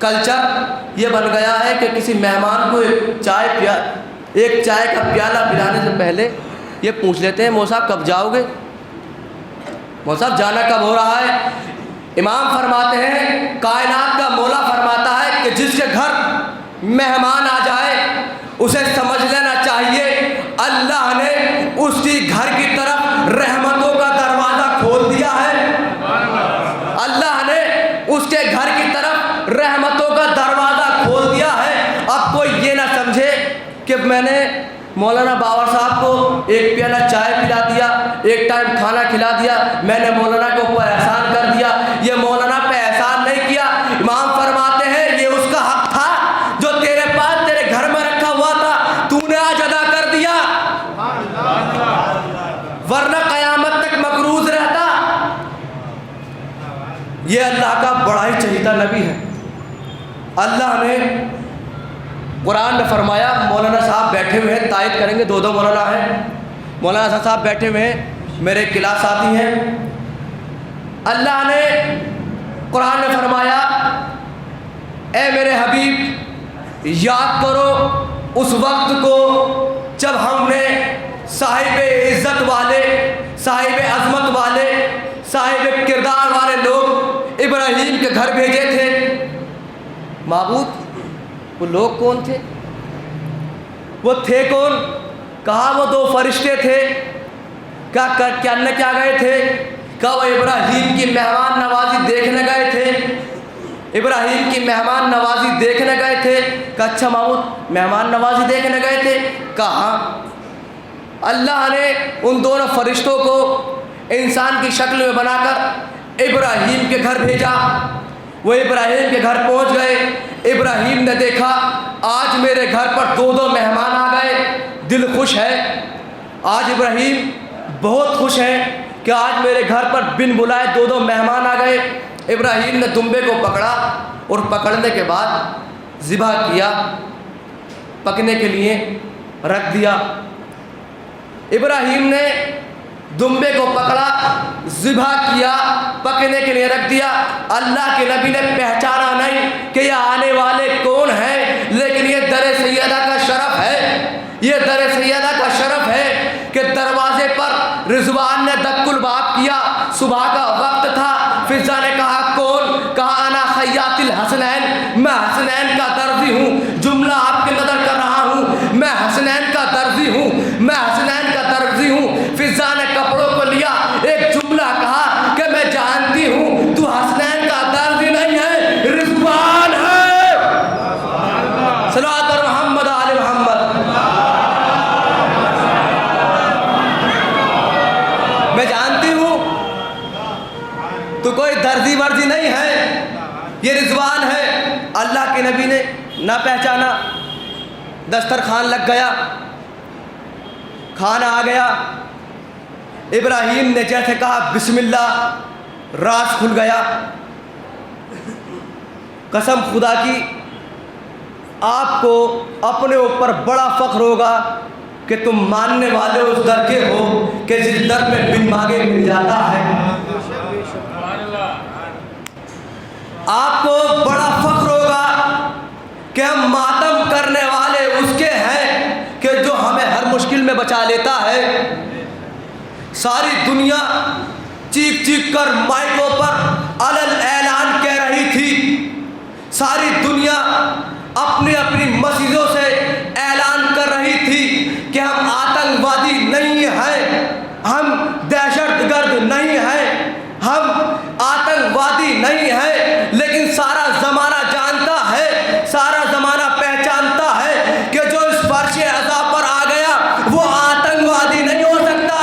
کلچر یہ بن گیا ہے کہ کسی مہمان کو ایک چائے کا پیالہ پلانے سے پہلے یہ پوچھ لیتے ہیں مولوی صاحب کب جاؤ گے، مولوی صاحب جانا کب ہو رہا ہے۔ امام فرماتے ہیں، کائنات کا مولا فرماتا ہے کہ جس کے گھر مہمان آ جائے اسے سمجھ لینا چاہیے اللہ نے اس کی گھر کی طرف رحمتوں کا دروازہ کھول دیا ہے، اللہ نے اس کے گھر کی طرف رحمتوں کا دروازہ کھول دیا ہے۔ اب کوئی یہ نہ سمجھے کہ میں نے مولانا باور صاحب کو ایک پیالہ چائے پلا دیا، ایک ٹائم کھانا کھلا دیا، میں نے مولانا کے اوپر احسان کر دیا، یہ مولانا پہ احسان نہیں کیا۔ امام فرماتے ہیں یہ اس کا حق تھا جو تیرے پاس تیرے گھر میں رکھا ہوا تھا، تو نے آج ادا کر دیا، ورنہ قیامت تک مقروض رہتا۔ یہ اللہ کا بڑا ہی چہیتا نبی ہے۔ اللہ نے قرآن میں فرمایا، مولانا صاحب بیٹھے ہوئے ہیں، تائید کریں گے، دو مولانا ہیں، مولانا صاحب بیٹھے ہوئے ہیں، میرے کلاس ساتھی ہیں۔ اللہ نے قرآن میں فرمایا، اے میرے حبیب یاد کرو اس وقت کو جب ہم نے صاحب عزت والے، صاحب عظمت والے، صاحب کردار والے لوگ ابراہیم کے گھر بھیجے تھے۔ معبود وہ لوگ کون تھے؟ وہ تھے کون؟ کہا وہ دو فرشتے تھے۔ کیا گئے تھے؟ کہا وہ ابراہیم کی مہمان نوازی دیکھنے گئے تھے، ابراہیم کی مہمان نوازی دیکھنے گئے تھے۔ کہا اچھا محمود مہمان نوازی دیکھنے گئے تھے؟ کہا ہاں۔ اللہ نے ان دونوں فرشتوں کو انسان کی شکل میں بنا کر ابراہیم کے گھر بھیجا۔ وہ ابراہیم کے گھر پہنچ گئے، ابراہیم نے دیکھا آج میرے گھر پر دو مہمان آ گئے، دل خوش ہے۔ آج ابراہیم بہت خوش ہیں کہ آج میرے گھر پر بن بلائے دو مہمان آ گئے۔ ابراہیم نے دمبے کو پکڑا اور پکڑنے کے بعد ذبح کیا، پکنے کے لیے رکھ دیا۔ ابراہیم نے دمبے کو پکڑا، ذبح کیا، پکنے کے لیے رکھ دیا۔ اللہ کے نبی نے پہچانا نہیں کہ یہ آنے والے کون ہیں، لیکن یہ در سیدہ کا شرف ہے، یہ در سیدہ کا شرف ہے کہ دروازے پر رضوان نے دق الباب کیا، صبح کا وقت تھا۔ فضا نے کہا کون؟ کہا انا خیاط الحسنین، میں حسنین کا درزی ہوں، جملہ آپ کے نظر کر رہا ہوں، میں حسنین کا درزی ہوں، میں حسنین کا درزی ہوں۔ فضا نے کپڑوں کو لیا، ایک جملہ کہا کہ میں جانتی ہوں تو حسنین کا درزی نہیں ہے، رضوان ہے۔ صلوات اور محمد آل محمد۔ میں جانتی ہوں تو کوئی درزی ورزی نہیں ہے، یہ رضوان ہے۔ اللہ کے نبی نے نہ پہچانا، دسترخوان لگ گیا، کھانا آ گیا۔ ابراہیم نے جیسے کہا بسم اللہ، راز کھل گیا۔ قسم خدا کی آپ کو اپنے اوپر بڑا فخر ہوگا کہ تم ماننے والے اس در کے ہو کہ جس در میں بن مانگے مل جاتا ہے۔ آپ کو بڑا فخر ہوگا کہ ہم ماتم کرنے والے اس کے ہیں کہ جو ہمیں ہر مشکل میں بچا لیتا ہے۔ ساری دنیا چیخ چیخ کر مائکوں پر علن اعلان کہہ رہی تھی، ساری دنیا اپنی اپنی مسجدوں سے اعلان کر رہی تھی کہ ہم آتنکوادی نہیں ہیں، ہم دہشت گرد نہیں ہیں، ہم آتنکوادی نہیں ہیں، لیکن سارا زمانہ جانتا ہے، سارا زمانہ پہچانتا ہے کہ جو اس فرش عذاب پر آ گیا وہ آتنکوادی نہیں ہو سکتا،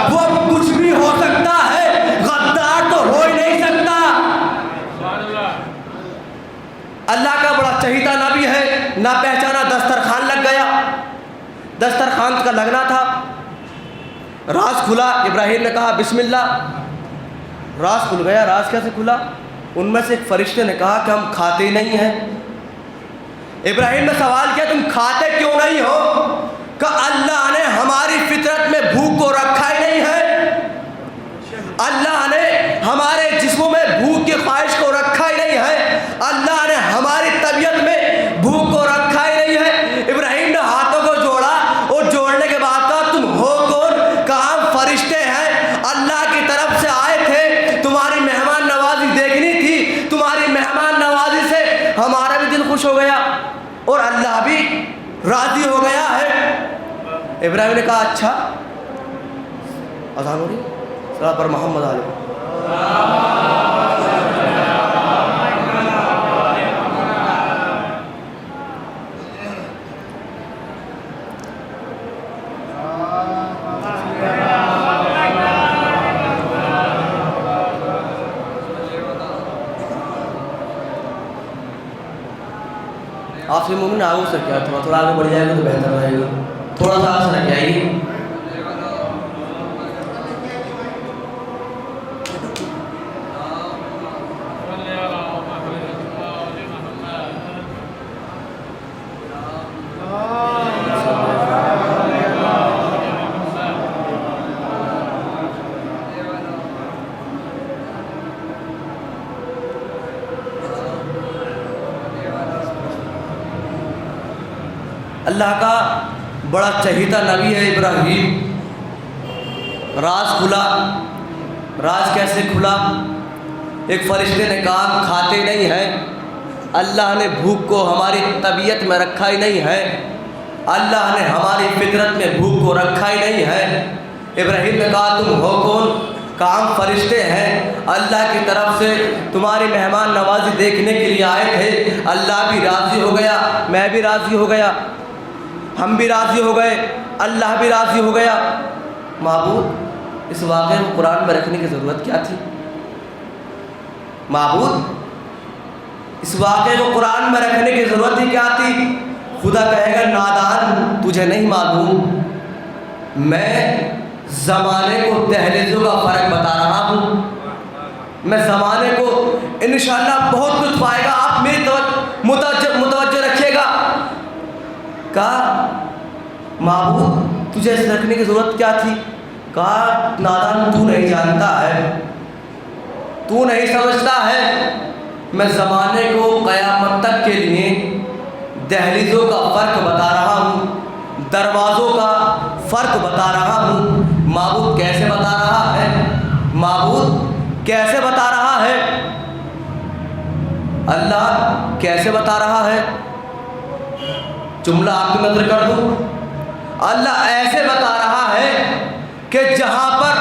وہ کچھ بھی ہو سکتا ہے، غدار تو ہو ہی نہیں سکتا۔ اللہ کا بڑا چہیتا نبی ہے، نہ پہچانا، دسترخوان لگ گیا۔ دسترخوان کا لگنا تھا، راز کھلا۔ ابراہیم نے کہا بسم اللہ، راز کھل گیا۔ راز کیسے کھلا؟ ان میں سے ایک فرشتے نے کہا کہ ہم کھاتے نہیں ہیں۔ ابراہیم نے سوال کیا تم کھاتے کیوں نہیں ہو؟ کہ اللہ نے ہماری فطرت میں بھوک کو رکھا ہی نہیں ہے، اللہ نے ہمارے جسموں میں بھوک کی خواہش کو رکھا ہی نہیں ہے، اللہ نے ابراہیم نے کہا اچھا اذان ہو رہی صلی پر محمد علیہ. آپ سے مومن آگے سر کیا تھوڑا آگے بڑھ جائے گا تو بہتر رہے گا. تھوڑا سا آگے سر کیا آئیے. اللہ کا بڑا چہیتا نبی ہے ابراہیم. راز کھلا. راز کیسے کھلا؟ ایک فرشتے نے کہا کھاتے نہیں ہیں. اللہ نے بھوک کو ہماری طبیعت میں رکھا ہی نہیں ہے. اللہ نے ہماری فطرت میں بھوک کو رکھا ہی نہیں ہے. ابراہیم نے کہا تم ہو کون؟ کام فرشتے ہیں. اللہ کی طرف سے تمہاری مہمان نوازی دیکھنے کے لیے آئے تھے. اللہ بھی راضی ہو گیا, میں بھی راضی ہو گیا, ہم بھی راضی ہو گئے, اللہ بھی راضی ہو گیا. معبود اس واقعے کو قرآن میں رکھنے کی ضرورت کیا تھی؟ معبود اس واقعے کو قرآن میں رکھنے کی ضرورت ہی کیا تھی؟ خدا کہے گا نادان تجھے نہیں معلوم, میں زمانے کو دہلیزوں کا فرق بتا رہا ہوں. میں زمانے کو انشاءاللہ بہت لطف آئے گا, آپ میری متوجہ رکھیے گا. کہا معبود تجھے اس رکھنے کی ضرورت کیا تھی؟ کہا نادان تو نہیں جانتا ہے, تو نہیں سمجھتا ہے. میں زمانے کو قیامت تک کے لیے دہلیزوں کا فرق بتا رہا ہوں, دروازوں کا فرق بتا رہا ہوں. معبود کیسے بتا رہا ہے؟ معبود کیسے بتا رہا ہے؟ اللہ کیسے بتا رہا ہے؟ جملہ آپ کی نظر کر دوں. اللہ ایسے بتا رہا ہے کہ جہاں پر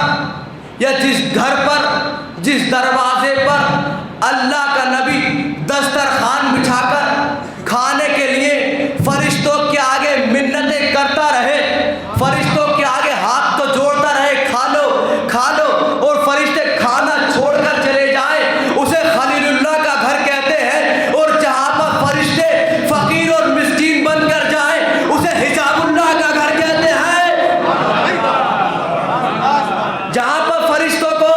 یا جس گھر پر, جس دروازے پر اللہ کا نبی دسترخوان بچھا کر کھانے کے لیے فرشتوں کے آگے منتیں کرتا رہے, فرشتوں کے آگے ہاتھ تو جوڑتا رہے کھا لو کھا لو, اور فرشتے کھانا چھوڑ کر چلے جائیں, اسے خلیل اللہ کا گھر کہتے ہیں. اور جہاں پر فرشتے فقیر اور مسکین بن کر جائیں اسے حجاب اللہ کا گھر کہتے ہیں. جہاں پر فرشتوں کو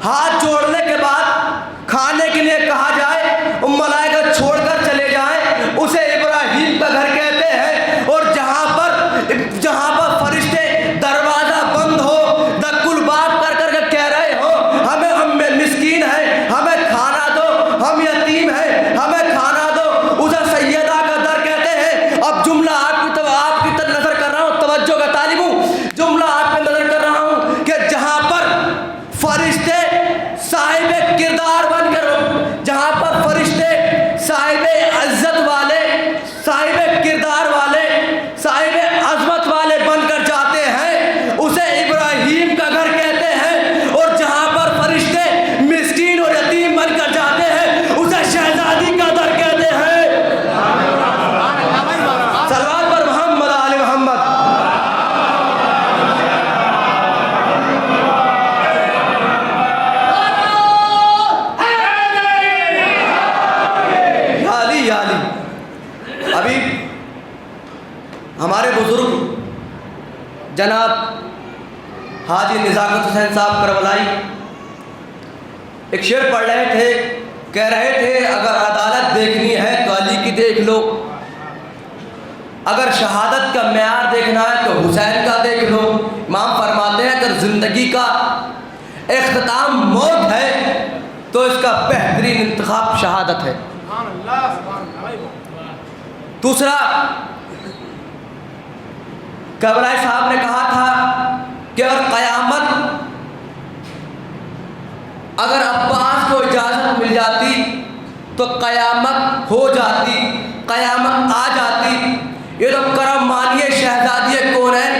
ہاتھ جوڑنے کے بعد کھانے کے لیے کہا جائے, ملائکہ چھوڑ کر چلے جائیں, اسے ابراہیم کا گھر کہتے ہیں. اور جہاں پر فرشتے دروازہ بند ہو, دکل بات کر کے کہہ رہے ہو ہم مسکین ہیں, ہمیں کھانا دو, ہم یتیم ہیں, ہمیں کھانا دو, اسے سیدہ کا در کہتے ہیں. اب جملہ آپ کی نظر کر رہا ہوں, توجہ کا طالب ہوں, جملہ آپ پہ نظر کر رہا ہوں کہ جہاں پر فرشتے صاحب کردار بن کر, جہاں پر فرشتے صاحب عزت والے, صاحب کردار والے, صاحب عظمت والے بن کر جاتے ہیں, اسے ابراہیم کا گھر کہتے ہیں. اور جہاں پر فرشتے مسکین اور یتیم بن کر جاتے ہیں اسے شہزادی کا در کہتے ہیں. صلوات پر محمد آل محمد. ابھی ہمارے بزرگ جناب حاجی نزاکت حسین صاحب کربلائی ایک شعر پڑھ رہے تھے, کہہ رہے تھے اگر عدالت دیکھنی ہے تو علی کی دیکھ لو, اگر شہادت کا معیار دیکھنا ہے تو حسین کا دیکھ لو. امام فرماتے ہیں اگر زندگی کا اختتام موت ہے تو اس کا بہترین انتخاب شہادت ہے. دوسرا, کربلائی صاحب نے کہا تھا کہ اگر عباس کو اجازت مل جاتی تو قیامت ہو جاتی, قیامت آ جاتی. یہ تو کرم مانیے شہزادی کونین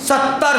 70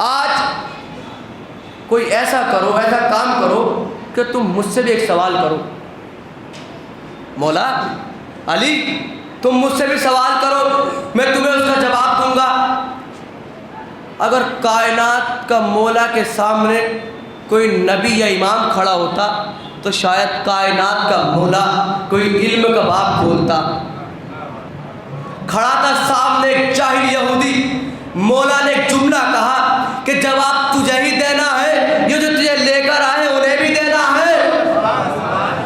آج کوئی ایسا کرو، ایسا کام کرو کہ تم مجھ سے بھی ایک سوال کرو. مولا علی تم مجھ سے بھی سوال کرو، میں تمہیں اس کا جواب دوں گا. اگر کائنات کا مولا کے سامنے کوئی نبی یا امام کھڑا ہوتا تو شاید کائنات کا مولا کوئی علم کا باب کھولتا. کھڑا تھا سامنے ایک جاہل یہودی، مولا نے ایک جملہ کہا کہ جواب تجھے ہی دینا ہے، یہ جو تجھے لے کر آئے انہیں بھی دینا ہے.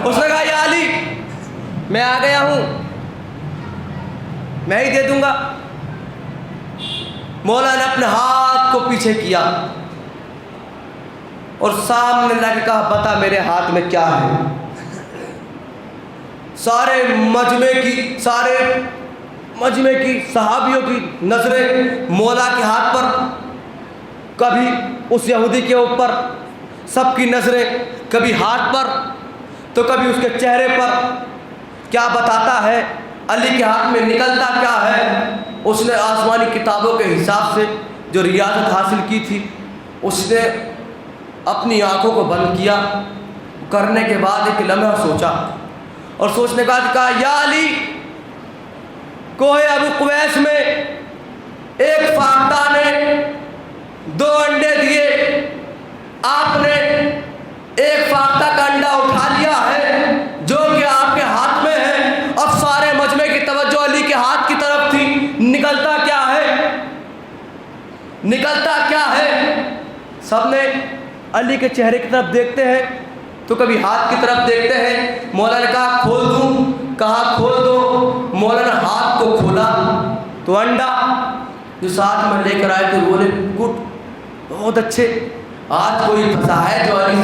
اس نے کہا یا علی میں آ گیا ہوں، میں ہی دے دوں گا. مولا نے اپنے ہاتھ کو پیچھے کیا اور سامنے لا کے کہا بتا میرے ہاتھ میں کیا ہے. سارے مجمع کی صحابیوں کی نظریں مولا کے ہاتھ پر، کبھی اس یہودی کے اوپر، سب کی نظریں کبھی ہاتھ پر تو کبھی اس کے چہرے پر. کیا بتاتا ہے؟ علی کے ہاتھ میں نکلتا کیا ہے؟ اس نے آسمانی کتابوں کے حساب سے جو ریاضت حاصل کی تھی اس نے اپنی آنکھوں کو بند کیا. کرنے کے بعد ایک لمحہ سوچا اور سوچنے کے بعد کہا یا علی کوہ ابو قویس میں ایک فاختہ نے 2 انڈے دیے، آپ نے ایک فاختہ کا انڈا اٹھا لیا ہے جو کہ آپ کے ہاتھ میں ہے اور سارے مجمع کی توجہ علی کے ہاتھ کی طرف تھی. نکلتا کیا ہے؟ نکلتا کیا ہے؟ سب نے علی کے چہرے کی طرف دیکھتے ہیں تو کبھی ہاتھ کی طرف دیکھتے ہیں. مولا نے کہا کھول دوں؟ کہا کھول دو. مولا نے ہاتھ کو کھولا تو انڈا جو ساتھ میں لے کر آئے تھے بولے گڈ، بہت اچھے. آج کوئی پھنسا ہے جو علی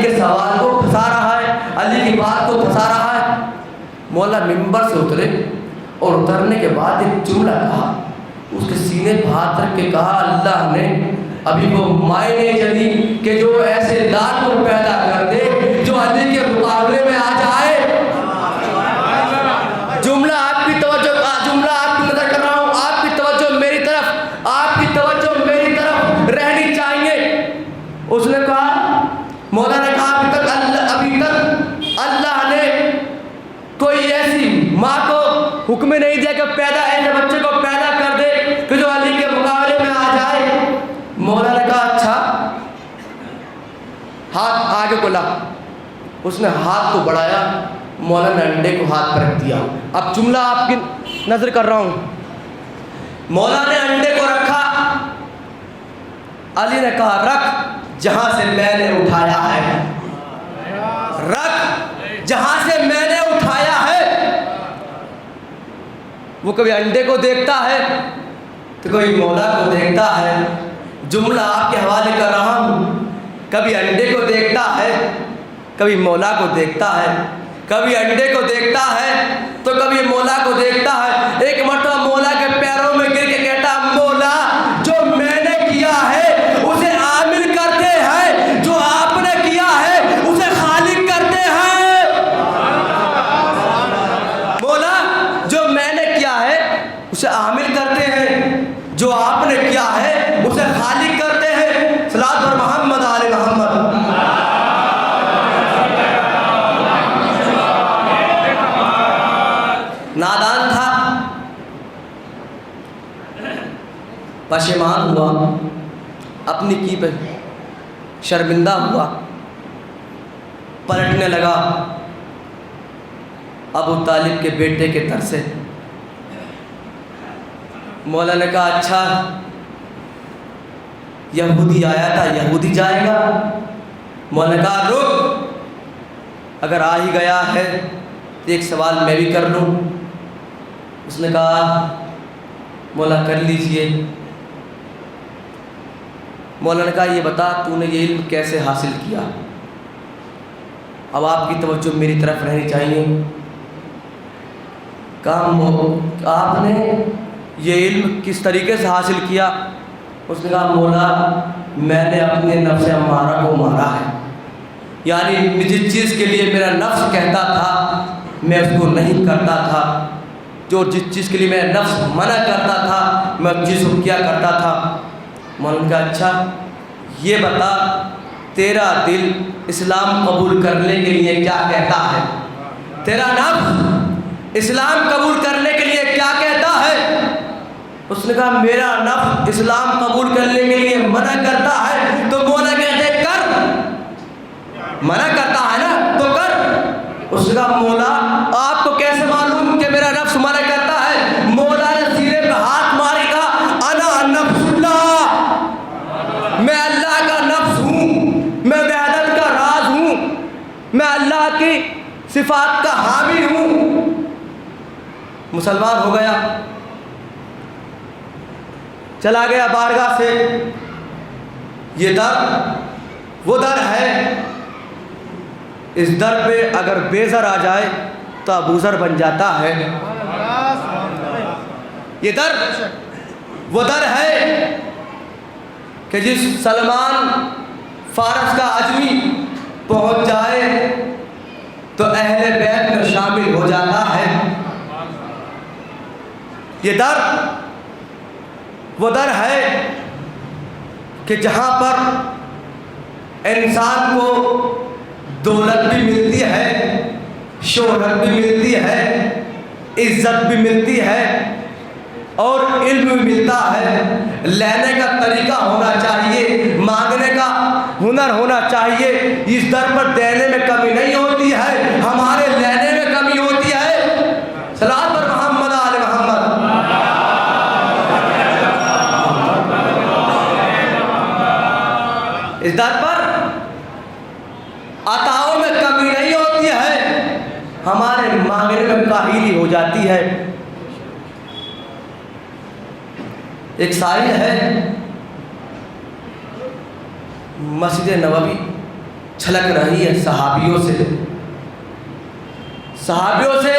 کے سوال کو پھنسا رہا ہے، علی کی بات کو پھنسا رہا ہے. مولا منبر سے اترے اور اترنے کے بعد ایک جملہ کہا، اس کے سینے پہ ہاتھ رکھ کے کہا اللہ نے ابھی وہ مائنے جلی کہ جو ایسے لال کو پیدا کر دے جو علی کے مقابلے میں آ جائے. جملہ آپ کی توجہ، جملہ آپ کی نظر کر رہا ہوں، آپ کی توجہ میری طرف، آپ کی توجہ میری طرف رہنی چاہیے. اس نے کہا، مولا نے کہا ابھی تک اللہ نے کوئی ایسی ماں کو حکم نہیں دیا کہ پیدا ایسے بچے کو پیدا کر دے کہ جو علی کے مقابلے میں آ جائے. مولا نے کہا اچھا ہاتھ آگے کو لا. اس نے ہاتھ کو بڑھایا، مولا نے انڈے کو ہاتھ پر رکھ دیا. اب جملہ آپ کی نظر کر رہا ہوں. مولا نے انڈے کو رکھا، علی نے کہا رکھ جہاں سے میں نے اٹھایا ہے، رکھ جہاں سے میں نے اٹھایا ہے. وہ کبھی انڈے کو دیکھتا ہے تو کوئی مولا کو دیکھتا ہے. جملہ آپ کے حوالے کر رہا ہوں، کبھی انڈے کو دیکھتا ہے، کبھی مولا کو دیکھتا ہے، کبھی انڈے کو دیکھتا ہے تو کبھی مولا کو دیکھتا ہے. ایک مرتبہ مولا کے پیروں میں گر کے کہتا مولا جو میں نے کیا ہے اسے عامل کرتے ہیں، جو آپ نے کیا ہے اسے خالق کرتے ہیں. مولا جو میں نے کیا ہے اسے عامل کرتے ہیں، جو آپ نے کیا ہے اسے خالق کرتے ہیں. صلوات بر محمد آل محمد. نادان تھا، پشیمان ہوا، اپنی کی پہ شرمندہ ہوا، پلٹنے لگا ابو طالب کے بیٹے کے در سے. مولا نے کہا اچھا یہودی آیا تھا، یہودی جائے گا. مولا نے کہا رک، اگر آ ہی گیا ہے تو ایک سوال میں بھی کر لوں. اس نے کہا مولا کر لیجئے. مولا نے کہا یہ بتا تو نے یہ علم کیسے حاصل کیا؟ اب آپ کی توجہ میری طرف رہنی چاہیے. کہا آپ نے یہ علم کس طریقے سے حاصل کیا؟ اس نے کہا مولا میں نے اپنے نفس امارہ کو مارا ہے، یعنی جس چیز کے لیے میرا نفس کہتا تھا میں اس کو نہیں کرتا تھا. جو جس چیز کے لیے میرا نفس منع کرتا تھا میں اس چیز کو کیا کرتا تھا۔ مولانا نے کہا اچھا یہ بتا تیرا دل اسلام قبول کرنے کے لیے کیا کہتا ہے، تیرا نفس اسلام قبول کرنے کے لیے کیا کہتا ہے؟ اس نے کہا میرا نفس اسلام قبول کرنے کے لیے منع کرتا ہے۔ تو مولا کہتے کر، منع کرتا ہے نا تو کر۔ اس نے کہا مولا آپ کو کیسے معلوم کہ میرا نفس منع کرتا ہے؟ مولا نے سینے پہ ہاتھ مارے کہا انا نفس اللہ، میں اللہ کا نفس ہوں، میں وحدت کا راز ہوں، میں اللہ کی صفات کا حامی ہوں۔ مسلمان ہو گیا، چلا گیا بارگاہ سے۔ یہ در وہ در ہے، اس در پہ اگر بے زر آ جائے تو ابو ذر بن جاتا ہے۔ یہ در وہ در ہے کہ جس سلمان فارس کا عجمی پہنچ جائے تو اہل بیت میں شامل ہو جاتا ہے۔ یہ در وہ در ہے کہ جہاں پر انسان کو دولت بھی ملتی ہے، شہرت بھی ملتی ہے، عزت بھی ملتی ہے اور علم بھی ملتا ہے۔ لینے کا طریقہ ہونا چاہیے، مانگنے کا ہنر ہونا چاہیے۔ اس در پر دینے میں کمی نہیں ہوتی ہے، ہمارے لینے میں کمی ہوتی ہے۔ صلوات پر محمد آل محمد۔ اس در پر عطاؤں میں کمی نہیں ہوتی ہے، ہمارے مانگنے میں کاہلی ہو جاتی ہے۔ ایک سائل ہے، مسجد نبوی چھلک رہی ہے صحابیوں سے، صحابیوں سے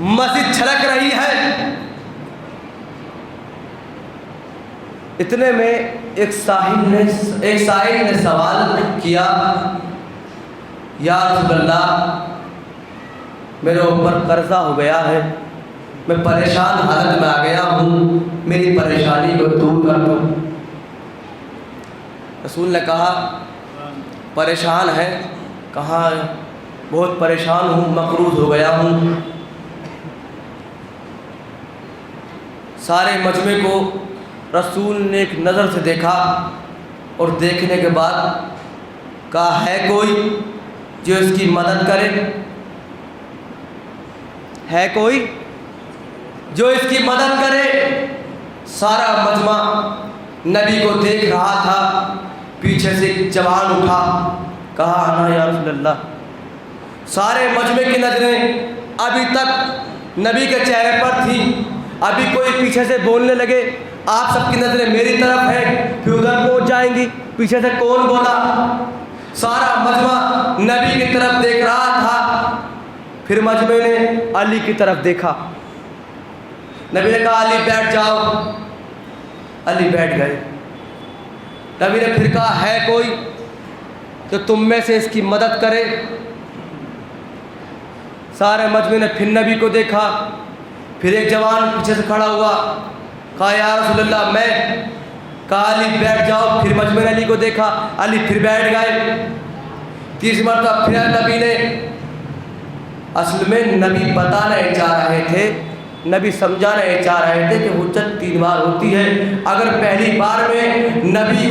مسجد چھلک رہی ہے۔ اتنے میں ایک سائل نے سوال کیا یا رسول اللہ میرے اوپر قرضہ ہو گیا ہے، میں پریشان حالت میں آ گیا ہوں، میری پریشانی کو دور کر دو۔ رسول نے کہا پریشان ہے؟ کہا بہت پریشان ہوں، مقروض ہو گیا ہوں۔ سارے مجمع کو رسول نے ایک نظر سے دیکھا اور دیکھنے کے بعد کہا ہے کوئی جو اس کی مدد کرے؟ ہے کوئی جو اس کی مدد کرے؟ سارا مجمع نبی کو دیکھ رہا تھا۔ پیچھے سے ایک جوان اٹھا، کہا انا یا رسول اللہ۔ سارے مجمع کی نظریں ابھی تک نبی کے چہرے پر تھی، ابھی کوئی پیچھے سے بولنے لگے آپ سب کی نظریں میری طرف ہیں، پھر ادھر پہنچ جائیں گی، پیچھے سے کون بولا؟ سارا مجمع نبی کی طرف دیکھ رہا تھا۔ پھر مجمع نے علی کی طرف دیکھا، نبی نے کہا علی بیٹھ جاؤ۔ علی بیٹھ گئے۔ نبی نے پھر کہا ہے کوئی جو تم میں سے اس کی مدد کرے؟ سارے مجمع نے پھر نبی کو دیکھا۔ پھر ایک جوان پیچھے سے کھڑا ہوا، کہا یا رسول اللہ میں۔ کہا علی بیٹھ جاؤ۔ پھر مجمع نے علی کو دیکھا، علی پھر بیٹھ گئے۔ تیسری مرتبہ پھر نبی نے، اصل میں نبی بتا نہیں چاہ رہے تھے، نبی سمجھا نہیں چاہ رہے تھے کہ حجت 3 بار ہوتی ہے۔ اگر پہلی بار میں نبی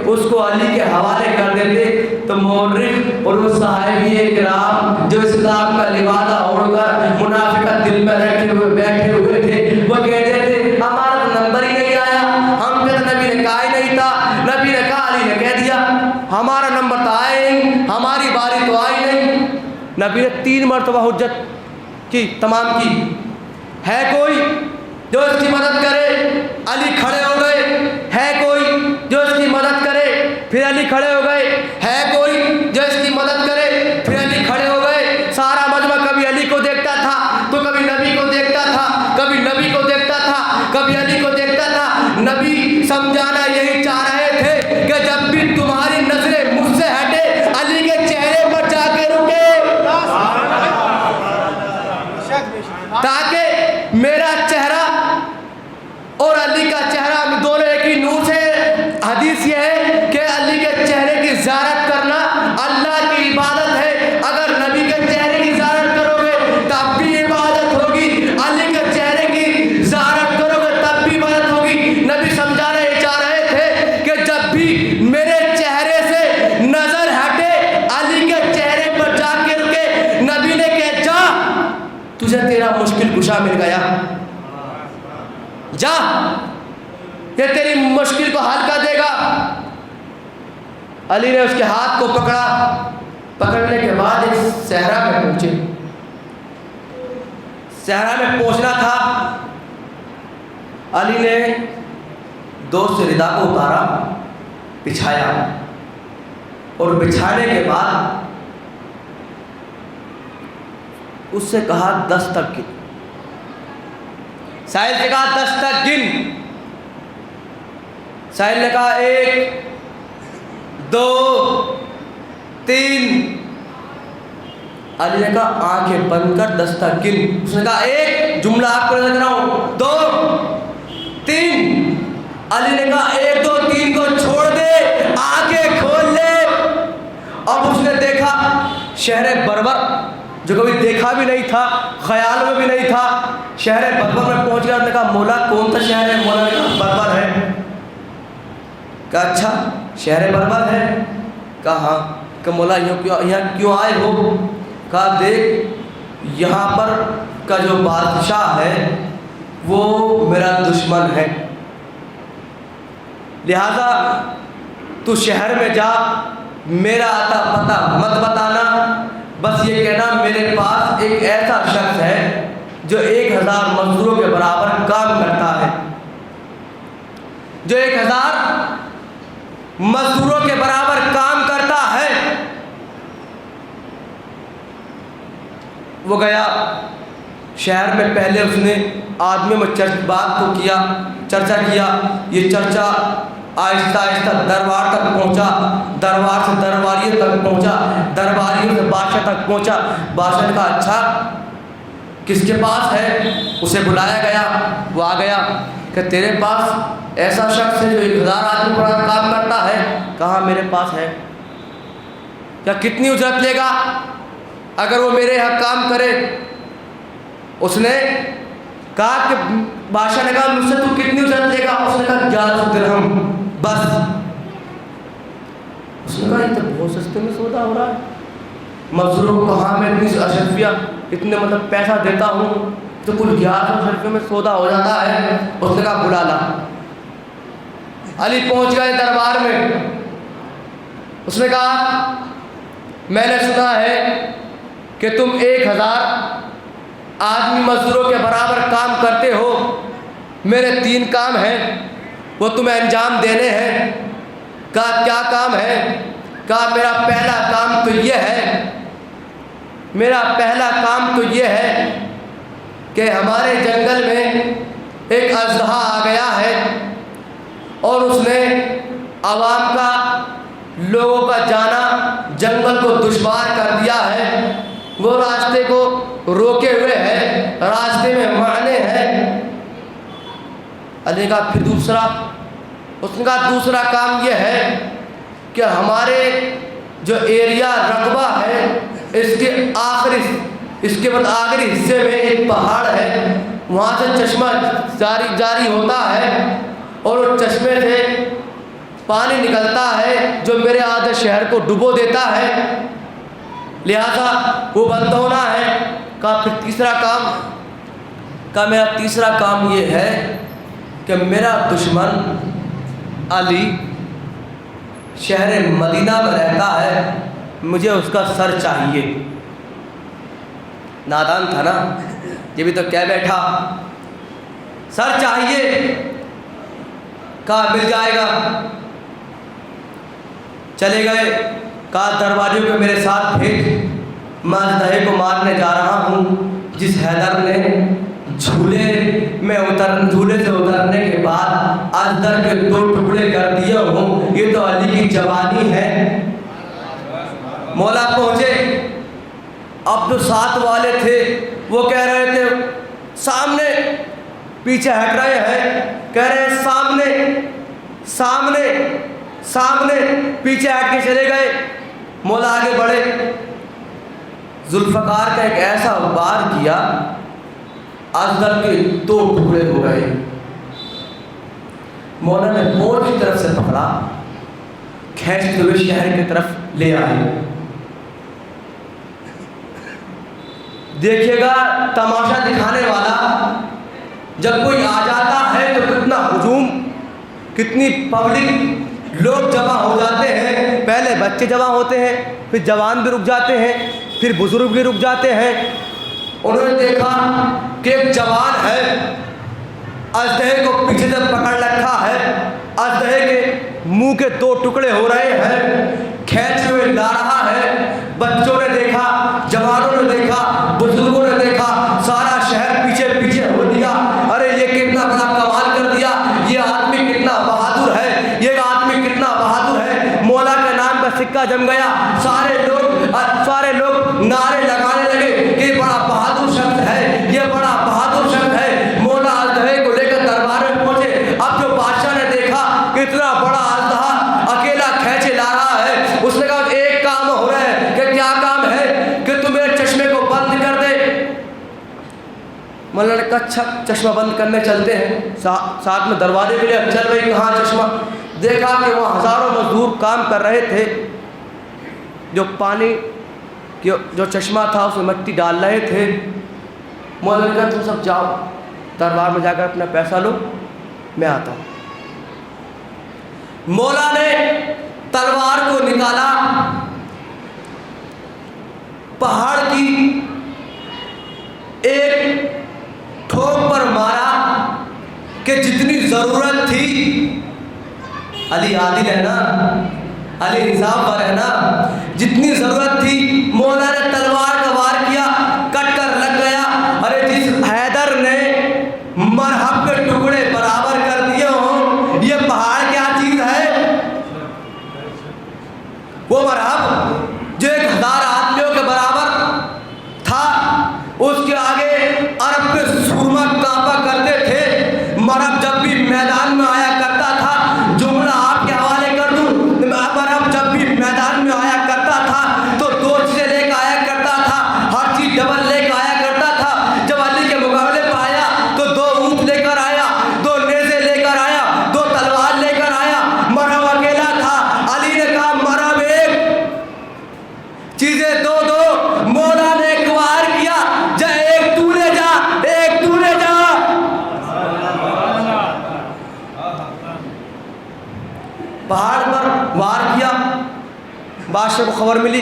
اس کو علی کے حوالے کر دیتے تو مورخ اور وہ صحابی کرام جو اسلام کا لبادہ اوڑھ کر منافقت دل میں بیٹھے ہوئے تھے، وہ کہتے تھے ہمارا نمبر ہی نہیں آیا، ہم پہ تو نبی نے کہا ہی نہیں تھا۔ نبی نے کہا، علی نے کہہ دیا ہمارا نمبر تو آیا نہیں، ہماری باری تو آئی نہیں۔ نبی نے 3 مرتبہ حجت کی، تمام کی۔ ہے کوئی جو اس کی مدد کرے؟ علی کھڑے ہو گئے۔ ہے کوئی جو اس کی مدد کرے؟ پھر علی کھڑے ہو گئے۔ ہے کوئی جو اس کی مدد کرے؟ پھر علی کھڑے ہو گئے۔ سارا مجمع کبھی علی کو دیکھتا تھا تو کبھی نبی کو دیکھتا تھا، کبھی نبی کو دیکھتا تھا، کبھی علی کو دیکھتا تھا۔ نبی سمجھانا یہی چاہ رہے تھے کہ جب بھی تمہاری نظریں مجھ سے ہٹے، علی کے چہرے پر جا کے رکے، تاکہ جا، یہ تیری مشکل کو حل کر دے گا۔ علی نے اس کے ہاتھ کو پکڑا، پکڑنے کے بعد ایک صحرا میں پہنچے۔ صحرا میں پہنچنا تھا، علی نے دوست سے ردا کو اتارا، بچھایا، اور بچھانے کے بعد اس سے کہا 10 تک گن۔ ساحل سے کہا 10 تک گن۔ ساحل نے کہا 1 2 3۔ علی نے کہا آنکھیں بند کر 10 تک گن۔ اس نے کہا 1، جملہ آپ کو نظر کر رہا ہوں، 2 3۔ علی نے کہا 1 2 3 کو چھوڑ دے، آنکھیں کھول لے۔ اب اس نے دیکھا شہر بربر، جو کبھی دیکھا بھی نہیں تھا، خیال میں بھی نہیں تھا، شہر بربر میں پہنچ گیا۔ نے کہا مولا کون سا شہر ہے؟ مولا نے کہا بربر ہے۔ کہا اچھا شہر بربر ہے؟ کہا ہاں۔ کہ مولا یہاں کیوں آئے ہو؟ کہا دیکھ یہاں پر کا جو بادشاہ ہے وہ میرا دشمن ہے، لہذا تو شہر میں جا، میرا آتا پتہ مت بتانا، بس یہ کہنا میرے پاس ایک ایسا شخص ہے جو 1000 مزدوروں کے برابر کام کرتا ہے، جو 1000 مزدوروں کے برابر کام کرتا ہے۔ وہ گیا شہر میں، پہلے اس نے آدمی میں بات کو کیا، چرچا کیا، یہ چرچا آہستہ آہستہ دربار تک پہنچا، دربار سے درباریوں تک پہنچا، درباریوں سے بادشاہ تک پہنچا۔ بادشاہ نے کہا اچھا کس کے پاس ہے؟ اسے بلایا گیا، وہ آ گیا کہ تیرے پاس ایسا شخص ہے جو 1000 آدمی پر کام کرتا ہے؟ کہا میرے پاس ہے۔ کیا کتنی اجرت لے گا اگر وہ میرے یہاں کام کرے؟ اس نے کہا کہ بادشاہ نے کہا مجھ سے تو کتنی اجرت لے گا؟ اس نے کہا 1100 درہم بس۔ اس نے کہا یہ تو بہت سستے میں سودا ہو رہا ہے، مزدوروں کو کہاں میں اتنی اشرفیہ اتنے مطلب پیسہ دیتا ہوں تو کل 1100 روپے میں سودا ہو جاتا ہے۔ اس نے کہا بلا لا۔ علی پہنچ گئے دربار میں۔ اس نے کہا میں نے سنا ہے کہ تم 1000 آدمی مزدوروں کے برابر کام کرتے ہو، میرے 3 کام ہیں وہ تمہیں انجام دینے ہیں۔ کہا کیا کام ہے؟ کہا میرا پہلا کام تو یہ ہے، میرا پہلا کام تو یہ ہے کہ ہمارے جنگل میں ایک اژدہا آ گیا ہے اور اس نے عوام کا، لوگوں کا جانا جنگل کو دشوار کر دیا ہے، وہ راستے کو روکے ہوئے ہے، راستے میں مارنے ہیں۔ علی نے کہا پھر دوسرا؟ اس نے کہا دوسرا کام یہ ہے کہ ہمارے جو ایریا رقبہ ہے اس کے بعد آخری حصے میں ایک پہاڑ ہے، وہاں سے چشمہ جاری ہوتا ہے اور اس چشمے سے پانی نکلتا ہے جو میرے آدھے شہر کو ڈبو دیتا ہے، لہذا وہ بند ہونا ہے۔ کہا پھر تیسرا کام؟ کہا میرا تیسرا کام یہ ہے کہ میرا دشمن علی شہر مدینہ میں رہتا ہے، مجھے اس کا سر چاہیے۔ نادان تھا نا، یہ بھی تو کہہ بیٹھا سر چاہیے۔ کہا مل جائے گا۔ چلے گئے، کہا درباریوں کو میرے ساتھ بھیج، میں اژدہے کو مارنے جا رہا ہوں جس حیدر نے جھولے سے اترنے کے بعد اژدر کے 2 ٹکڑے کر دیے ہوں، یہ تو علی کی جوانی ہے۔ مولا پہنچے، اب جو ساتھ والے تھے وہ کہہ رہے تھے سامنے، پیچھے ہٹ رہے ہیں، کہہ رہے ہیں سامنے سامنے سامنے، پیچھے ہٹ کے چلے گئے۔ مولا آگے بڑھے، ذوالفقار کا ایک ایسا وار کیا، اژدر کے 2 ٹکڑے ہو گئے۔ مولا نے مور کی طرف سے پکڑا، کھینچتے ہوئے شہر کی طرف لے آئے۔ دیکھیے گا تماشا دکھانے والا جب کوئی آ جاتا ہے ہے تو کتنا ہجوم، کتنی پبلک، لوگ جمع ہو جاتے ہیں. پہلے بچے جمع ہوتے ہیں، پھر جوان بھی رک جاتے ہیں، پھر بزرگ بھی رک جاتے ہیں. انہوں نے دیکھا کہ ایک جوان ہے، اژدہے کو پیچھے سے پکڑ رکھا ہے، اژدہے کے منہ کے 2 ٹکڑے ہو رہے ہیں، کھینچتے ہوئے لا رہا ہے. بچوں نے دیکھا، جوانوں نے دیکھا، بزرگوں نے دیکھا، سارا شہر پیچھے پیچھے ہو لیا. ارے یہ کتنا بڑا کمال کر دیا، یہ آدمی کتنا بہادر ہے، یہ آدمی کتنا بہادر ہے. مولا کے نام کا سکہ جم گیا. سارے لوگ نعرے لگانے لگے کہ یہ بڑا بہادر شخص ہے، یہ بڑا بہادر شخص ہے. مولا اژدہے کو لے کر دربار میں پہنچے. اب جو بادشاہ نے دیکھا کہ اتنا بڑا اژدہا اکیلا کھینچے لا رہا ہے، اس نے کہا ایک کام ہو رہا ہے. کہ کیا کام ہے؟ کہ تم میرے چشمے کو بند کر دے. مولانا نے کہا اچھا چشمہ بند کرنے چلتے ہیں. ساتھ میں دروازے کے لیے چل رہی. کہاں چشمہ؟ دیکھا کہ وہاں ہزاروں مزدور کام کر رہے تھے، جو پانی جو چشمہ تھا اس میں مٹی ڈال رہے تھے. مولانا نے کہا تم سب جاؤ دربار میں جا کر اپنا پیسہ لو، میں آتا ہوں. مولا نے تلوار کو نکالا، پہاڑ کی ایک ٹھوک پر مارا کہ جتنی ضرورت تھی، علی عادل ہے نا، علی انصاف پر ہے نا، جتنی ضرورت تھی مولا نے تلوار کا وار کیا، کٹ کر لگ گیا. ارے جس حیدر نے مرہب کے ٹکڑے برابر کر دیے ہوں، یہ پہاڑ کیا چیز ہے؟ وہ مرہب جو 1000 آدمیوں کے برابر تھا، اس کے آگے عرب کے سورما کانپا کرتے تھے. مرہب جب بھی میدان میں آیا کرتا تھا، جملہ آپ کے حوالے کر دوں، مرہب جب بھی میدان میں آیا کرتا تھا تو 2 چیزیں لے کے آیا کرتا تھا، ہر چیز ڈبل لے کے آیا کرتا تھا. جب علی کے مقابلے پہ آیا تو 2 اونٹ لے کر آیا، 2 نیزے لے کر آیا، 2 تلوار لے کر آیا. مرہب اکیلا تھا. علی نے کہا مرہب ایک، چیزیں 2. مولا نے ایک وار کیا، جا ایک تو لے جا، ایک تو لے جا. پہاڑ پر وار کیا. بادشاہ کو خبر ملی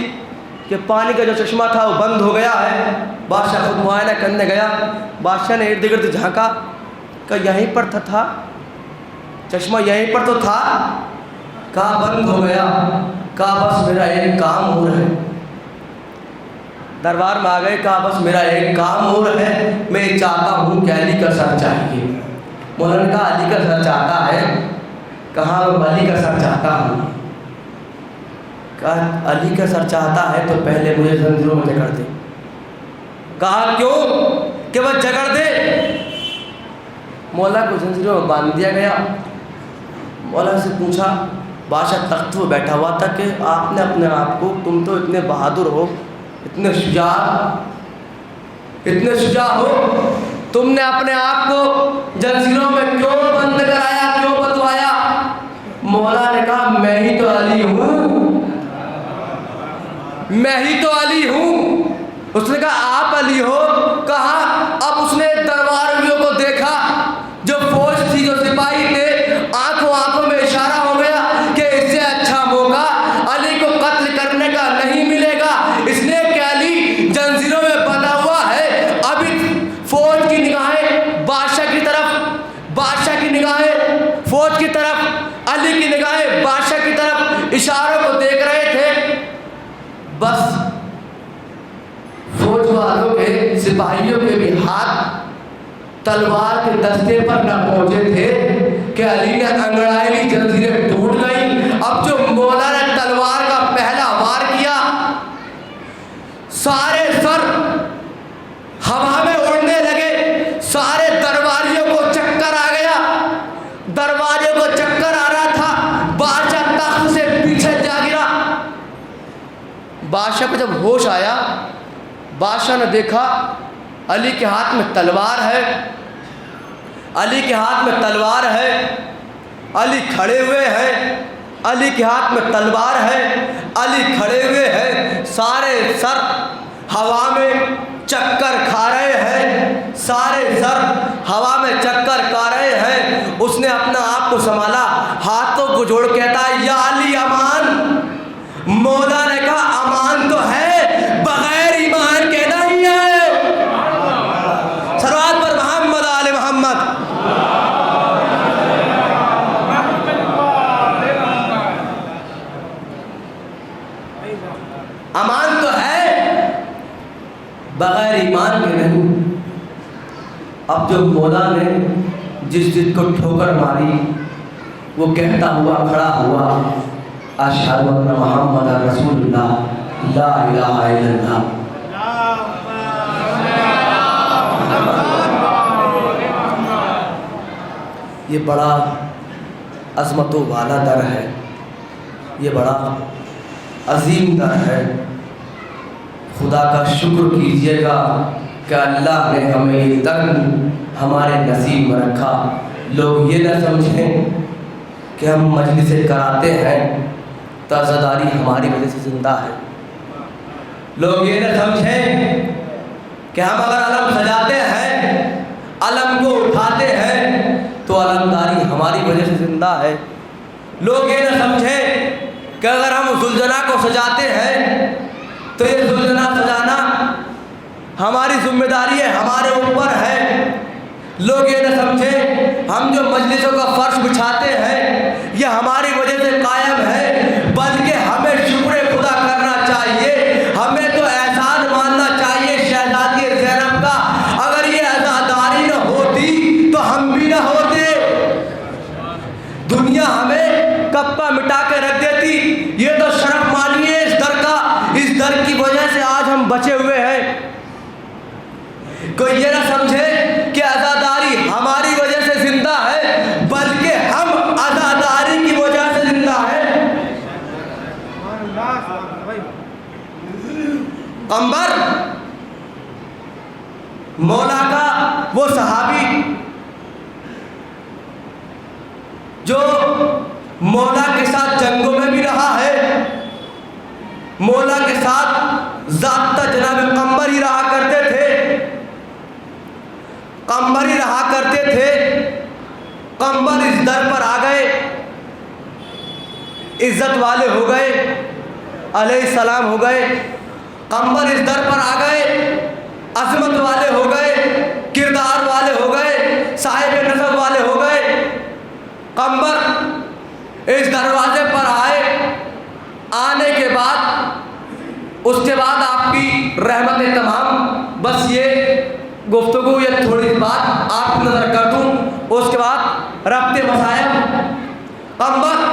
کہ پانی کا جو چشمہ تھا وہ بند ہو گیا ہے. بادشاہ خود معائنہ کرنے گیا. بادشاہ نے ارد گرد جھانکا کہ یہیں پر تھا چشمہ، یہیں پر تو تھا. کہا بند ہو گیا. کہا بس میرا ایک کام ہو رہا ہے. دربار میں آ گئے. کہا بس میرا ایک کام ہو رہا ہے، میں چاہتا ہوں کہ علی کا سر چاہیے. مولانا نے کہا علی کا سر چاہتا ہے؟ کہا میں علی کا سر چاہتا ہوں. کہا علی کا سر چاہتا ہے تو پہلے مجھے زنجیروں میں جکڑ دے. کہا کیوں؟ کہ وہ جکڑ دے. مولا کو زنجیروں میں باندھ دیا گیا. مولا سے پوچھا، بادشاہ تخت پہ بیٹھا ہوا تھا، کہ آپ نے اپنے آپ کو، تم تو اتنے بہادر ہو، اتنے شجاع ہو، تم نے اپنے آپ کو زنجیروں میں کیوں بند کرایا، کیوں بندوایا؟ مولا نے کہا میں ہی تو علی ہوں، میں ہی تو علی ہوں. اس نے کہا آپ علی ہو؟ کہا. اب اس نے درباریوں کو دیکھا، جو فوج تھی، جو سپاہی تھے، آنکھوں میں اشارہ ہو گیا کہ اس سے اچھا موقع علی کو قتل کرنے کا نہیں ملے گا. اس نے کہ علی زنجیروں میں بندھا ہوا ہے. ابھی فوج کی نگاہیں بادشاہ کی طرف، بادشاہ کی نگاہیں فوج کی طرف، علی کی نگاہیں بادشاہ کی طرف اشاروں کو دیکھ رہے تھے. بس فوج والوں کے، سپاہیوں کے بھی ہاتھ تلوار کے دستے پر نہ پہنچے تھے کہ علی نے انگڑائی لی، زنجیریں ٹوٹ گئی. اب جو مولا نے تلوار کا پہلا وار کیا، سارے سر ہوا میں اڑنے لگے. سارے درباریوں کو چکر آ گیا. دروازے کو چکر آ رہا تھا. بادشاہ تخت سے پیچھے جا گرا. بادشاہ کو جب ہوش آیا، بادشاہ نے دیکھا علی کے ہاتھ میں تلوار ہے، علی کے ہاتھ میں تلوار ہے. علی کھڑے ہوئے ہیں، علی کے ہاتھ میں تلوار ہے، علی کھڑے ہوئے ہیں. سارے سر ہوا میں چکر کھا رہے ہیں، سارے سر ہوا میں چکر کھا رہے ہیں. اس نے اپنا آپ کو سنبھالا، ہاتھوں کو جوڑ کہتا ہے یا علی امان۔ مولا نے کہا امان تو ہے، بغیر ایمان کے نہیں ہے۔ صلوات پر محمد آل محمد۔ امان تو ہے، بغیر ایمان کے نہیں۔ اب جو مولا نے جس ضد کو ٹھوکر ماری، وہ کہتا ہوا کھڑا ہوا اشہد ان محمد رسول اللہ لا الہ الا اللہ۔ یہ بڑا عظمتوں والا در ہے، یہ بڑا عظیم در ہے۔ خدا کا شکر کیجئے گا کہ اللہ نے ہمیں یہ در ہمارے نصیب میں رکھا۔ لوگ یہ نہ سمجھیں کہ ہم مجلسیں کراتے ہیں تو عزاداری ہماری وجہ سے زندہ ہے۔ لوگ یہ نہ سمجھیں کہ ہم اگر علم سجاتے ہیں، علم کو اٹھاتے ہیں تو علمداری ہماری وجہ سے زندہ ہے۔ لوگ یہ نہ سمجھیں کہ اگر ہم زلزلہ کو سجاتے ہیں تو یہ زلزلہ سجانا ہماری ذمہ داری ہے، ہمارے اوپر ہے۔ لوگ یہ نہ سمجھیں ہم جو مجلسوں کا فرش بچھاتے ہیں یہ ہماری وجہ سے قائم ہے، بلکہ ہمیں شکر خدا کرنا چاہیے۔ ہمیں تو احسان ماننا چاہیے شہزادی زینب کا، اگر یہ عزاداری نہ ہوتی تو ہم بھی نہ ہوتے۔ دنیا ہمیں کپا مٹا کے رکھ دیتی۔ یہ تو شرف مانیے اس در کا، اس در کی وجہ سے آج ہم بچے ہوئے ہیں۔ کوئی یہ نہ سمجھے کہ عزاداری ہماری وجہ سے زندہ ہے، بلکہ ہم عزاداری کی وجہ سے زندہ ہیں۔ قمبر مولا کا وہ صحابی جو مولا کے ساتھ جنگوں میں بھی رہا ہے، مولا کے ساتھ ضابطہ جناب قمبر ہی رہا کرتے تھے، قمبر ہی رہا کرتے تھے۔ قمبر اس در پر آ گئے، عزت والے ہو گئے، علیہ السلام ہو گئے۔ قمبر اس در پر آ گئے، عظمت والے ہو گئے، کردار والے ہو گئے، صاحب نسب والے ہو گئے۔ قمبر اس دروازے پر آئے، آنے کے بعد اس کے بعد آپ کی رحمت تمام، بس یہ گفتگو یا تھوڑی بات آپ کی نظر کر دوں، اس کے بعد ربط مسائب۔ قمبر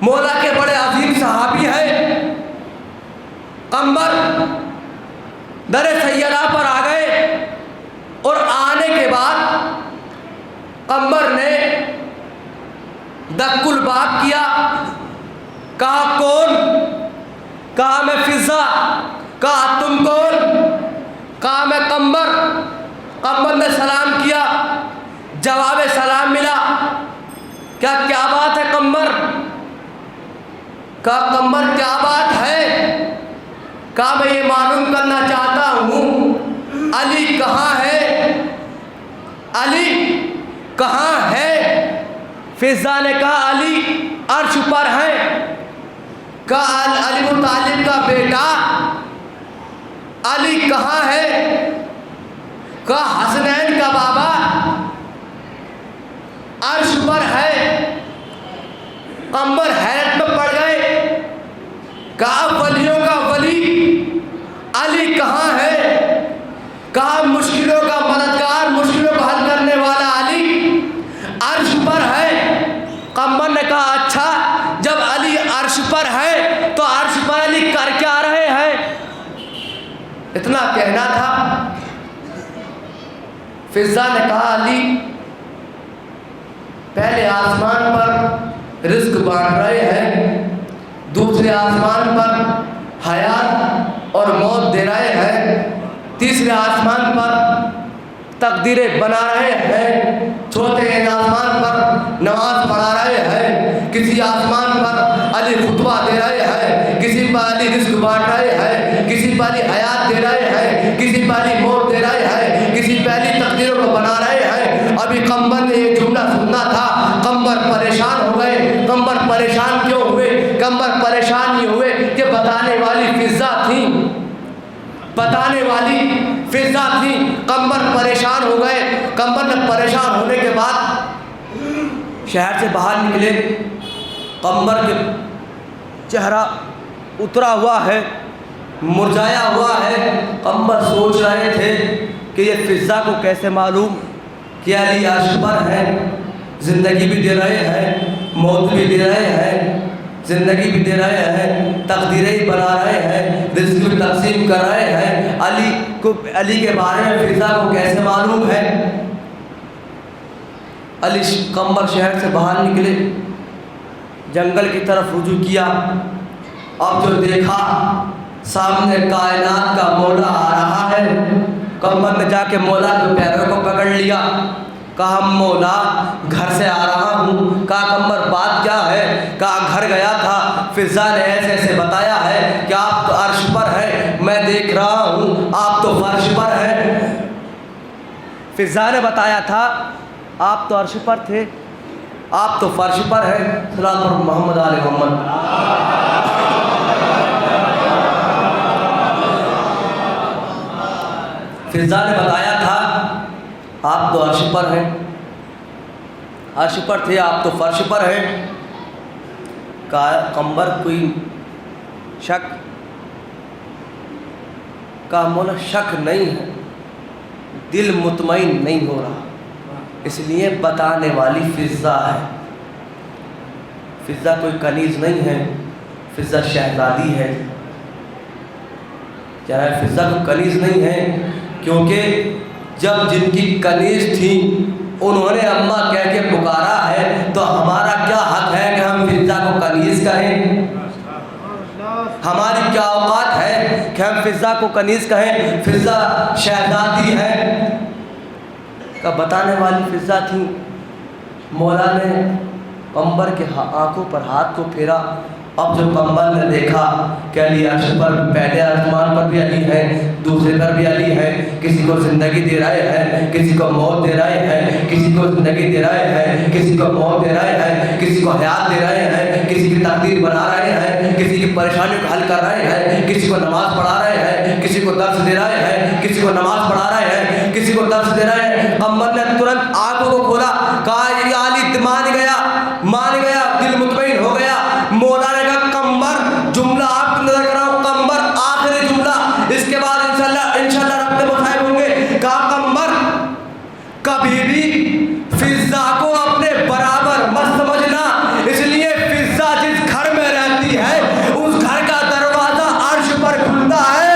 مولا کے بڑے عظیم صحابی ہیں۔ قمبر در سیدہ پر آ گئے اور آنے کے بعد قمبر نے دق الباب کیا، کہا کون؟ کہا میں فضا۔ کہا تم کون؟ کہا میں قمبر۔ قمبر نے سلام کیا، جواب سلام ملا۔ کیا بات ہے قمبر؟ کہا قمبر کیا بات ہے؟ کہا میں یہ معلوم کرنا چاہتا ہوں علی کہاں ہے؟ علی کہاں ہے؟ فضا نے کہا علی عرش پر ہے۔ کہا علی طالب کا بیٹا علی کہاں ہے؟ کہا حسنین کا بابا عرش پر ہے۔ قمبر حیرت میں پڑ گئے، کہا ولیوں کا ولی علی کہاں ہے؟ کہا مشکلوں کا مددگار، مشکلوں کو حل کرنے والا علی عرش پر ہے۔ قمبر نے کہا اچھا، جب علی عرش پر ہے تو عرش پر علی کر کیا رہے ہیں؟ اتنا کہنا تھا۔ فضا نے کہا علی پہلے آسمان پر رزق بانٹ رہے ہیں، دوسرے آسمان پر حیات اور موت دے رہے ہیں، تیسرے آسمان پر تقدیریں بنا رہے ہیں، چوتھے آسمان پر نماز پڑھا رہے ہیں، کسی آسمان پر علی خطبہ دے رہے ہیں، کسی پر علی رزق بانٹ رہے ہیں، کسی پر علی حیات دے رہے ہیں، کسی پر علی موت دے رہے ہیں، کسی پر علی تقدیروں کو بنا رہے ہیں۔ ابھی قمبر نے یہ جملہ بتانے والی فضا تھی۔ قمر پریشان ہو گئے۔ قمر نے پریشان ہونے کے بعد شہر سے باہر نکلے۔ قمر کے چہرہ اترا ہوا ہے، مرجھایا ہوا ہے۔ قمر سوچ رہے تھے کہ یہ فضا کو کیسے معلوم کہ علی عرش پر ہے، زندگی بھی دے رہے ہیں، موت بھی دے رہے ہیں، زندگی بھی دے رہے ہیں، تقدیریں بنا رہے ہیں، رزق بھی تقسیم کر رہے ہیں۔ علی کے بارے میں فضا کو کیسے معلوم ہے؟ قمر شہر سے باہر نکلے، جنگل کی طرف رجوع کیا۔ اب جو دیکھا سامنے کائنات کا مولا آ رہا ہے۔ قمر نے جا کے مولا کے پیروں کو پکڑ لیا، کہا مولا گھر سے آ رہا ہوں۔ کہا قمر بات کیا ہے؟ کہا گھر گیا تھا، فضا نے ایسے ایسے بتایا ہے کہ آپ تو عرش پر ہے، میں دیکھ رہا ہوں آپ تو فرش پر ہے۔ فضا نے بتایا تھا آپ تو عرش پر تھے، آپ تو فرش پر ہے۔ صلی اللہ محمد علیہ محمد۔ فضا نے بتایا تھا آپ تو عرش پر ہیں، عرش پر تھے، آپ تو فرش پر ہیں۔ کہا قمر کوئی شک؟ کہا مولا شک نہیں ہے، دل مطمئن نہیں ہو رہا، اس لیے بتانے والی فضا ہے۔ فضا کوئی کنیز نہیں ہے، فضا شہزادی ہے۔ کیا فضا کو کنیز نہیں ہے؟ کیونکہ جب جن کی کنیز تھی انہوں نے اماں کہہ کے پکارا ہے، تو ہمارا کیا حق ہے کہ ہم فضا کو کنیز کہیں؟ ہماری کیا اوقات ہے کہ ہم فضا کو کنیز کہیں؟ فضا شہزادی ہے۔ کا بتانے والی فضا تھی۔ مولا نے قمر کے آنکھوں پر ہاتھ کو پھیرا۔ اب جو قمر نے دیکھا کہ علی عرش پر، پہلے آسمان پر بھی علی ہے، دوسرے پر بھی علی ہے، کسی کو زندگی دے رہے ہیں، کسی کو موت دے رہے ہیں، کسی کو زندگی دے رہے ہیں، کسی کو موت دے رہے ہیں، کسی کو حیات دے رہے ہیں، کسی کی تقدیر بنا رہے ہیں، کسی کی پریشانیوں کو حل کر رہے ہیں، کسی کو نماز پڑھا رہے ہیں، کسی کو درس دے رہے ہیں، کسی کو نماز پڑھا رہے ہیں، کسی کو درس دے رہے ہیں۔ قمر نے ترنت آنکھوں کو کھولا، کہا یہ علی مان گیا، دل مطمئن ہو گیا۔ مولا نے کہا قمر جملہ آپ کو نظر کر رہا ہوں، قمر آخری جملہ، اس کے بعد انشاءاللہ رب کے مسائب ہوں گے۔ کہا قمر کبھی بھی فضا کو اپنے برابر مت سمجھنا، اس لیے فضا جس گھر میں رہتی ہے اس گھر کا دروازہ عرش پر کھلتا ہے۔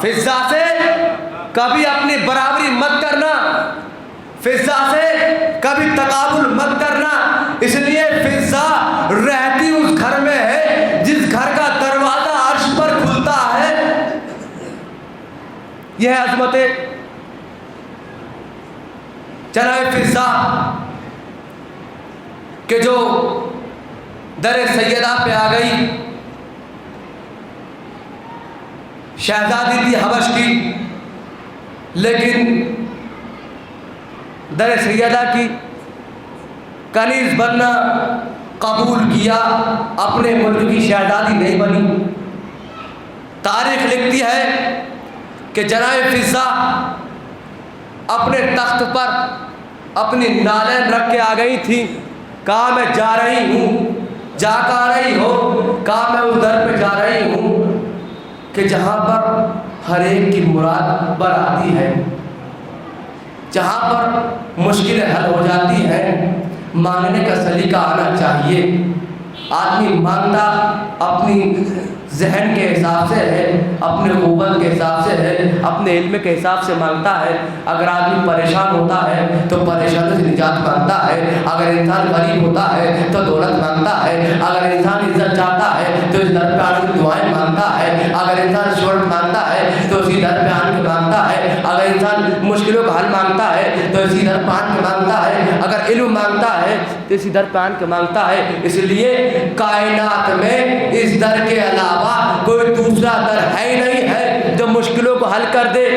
فضا سے کبھی اپنی برابری مت کرنا، فضا سے کبھی تقابل مت کرنا، اس لیے فضا رہتی اس گھر میں ہے جس گھر کا دروازہ عرش پر کھلتا ہے۔ یہ ہے عظمت جناب فضا کہ جو در سیدہ پہ آ گئی۔ شہزادی تھی حبش کی، لیکن در سیدہ کی کنیز بننا قبول کیا، اپنے ملک کی شہزادی نہیں بنی۔ تاریخ لکھتی ہے کہ جناب فضا اپنے تخت پر اپنی نالین رکھ کے آ گئی تھی۔ کہا میں جا رہی ہوں، جا کر آ رہی ہو؟ کہا میں اس در پہ جا رہی ہوں کہ جہاں پر ہر ایک کی مراد بر آتی ہے، جہاں پر مشکلیں حل ہو جاتی ہیں۔ مانگنے کا سلیقہ آنا چاہیے۔ آدمی مانگتا اپنی ذہن کے حساب سے ہے، اپنے قوت کے حساب سے ہے، اپنے علم کے حساب سے مانگتا ہے۔ اگر آدمی پریشان ہوتا ہے تو پریشانی سے نجات مانگتا ہے، اگر انسان غریب ہوتا ہے تو دولت مانگتا ہے، اگر انسان عزت چاہتا ہے تو اس در پہ آنے کی دعائیں مانگتا ہے، اگر انسان شہرت مانگتا ہے تو اسی در پہ آنے کے مانگتا ہے، اگر انسان مشکلوں کا حل مانگتا ہے تو اسی در پہ آن کے مانگتا ہے، اگر علم مانگتا ہے تو اسی در پہ آن کے مانگتا ہے۔ اس لیے کائنات میں اس در کے علاوہ کوئی دوسرا در ہے ہی نہیں ہے جو مشکلوں کو حل کر دے۔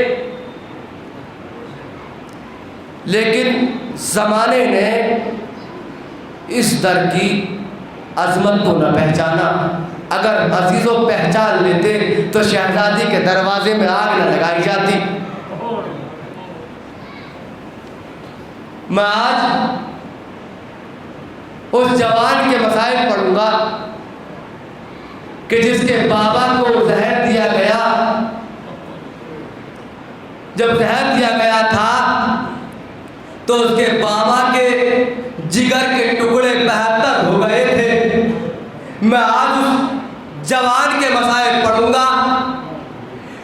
لیکن زمانے نے اس در کی عظمت کو نہ پہچانا، اگر عزیزوں پہچان لیتے تو شہزادی کے دروازے میں آگ نہ لگائی جاتی۔ میں آج اس جوان کے مسائل پڑھوں گا کہ جس کے بابا کو زہر دیا گیا۔ جب زہر دیا گیا تھا تو اس کے بابا کے جگر کے ٹکڑے 72 ہو گئے تھے۔ میں آج اس جوان کے مسائل پڑھوں گا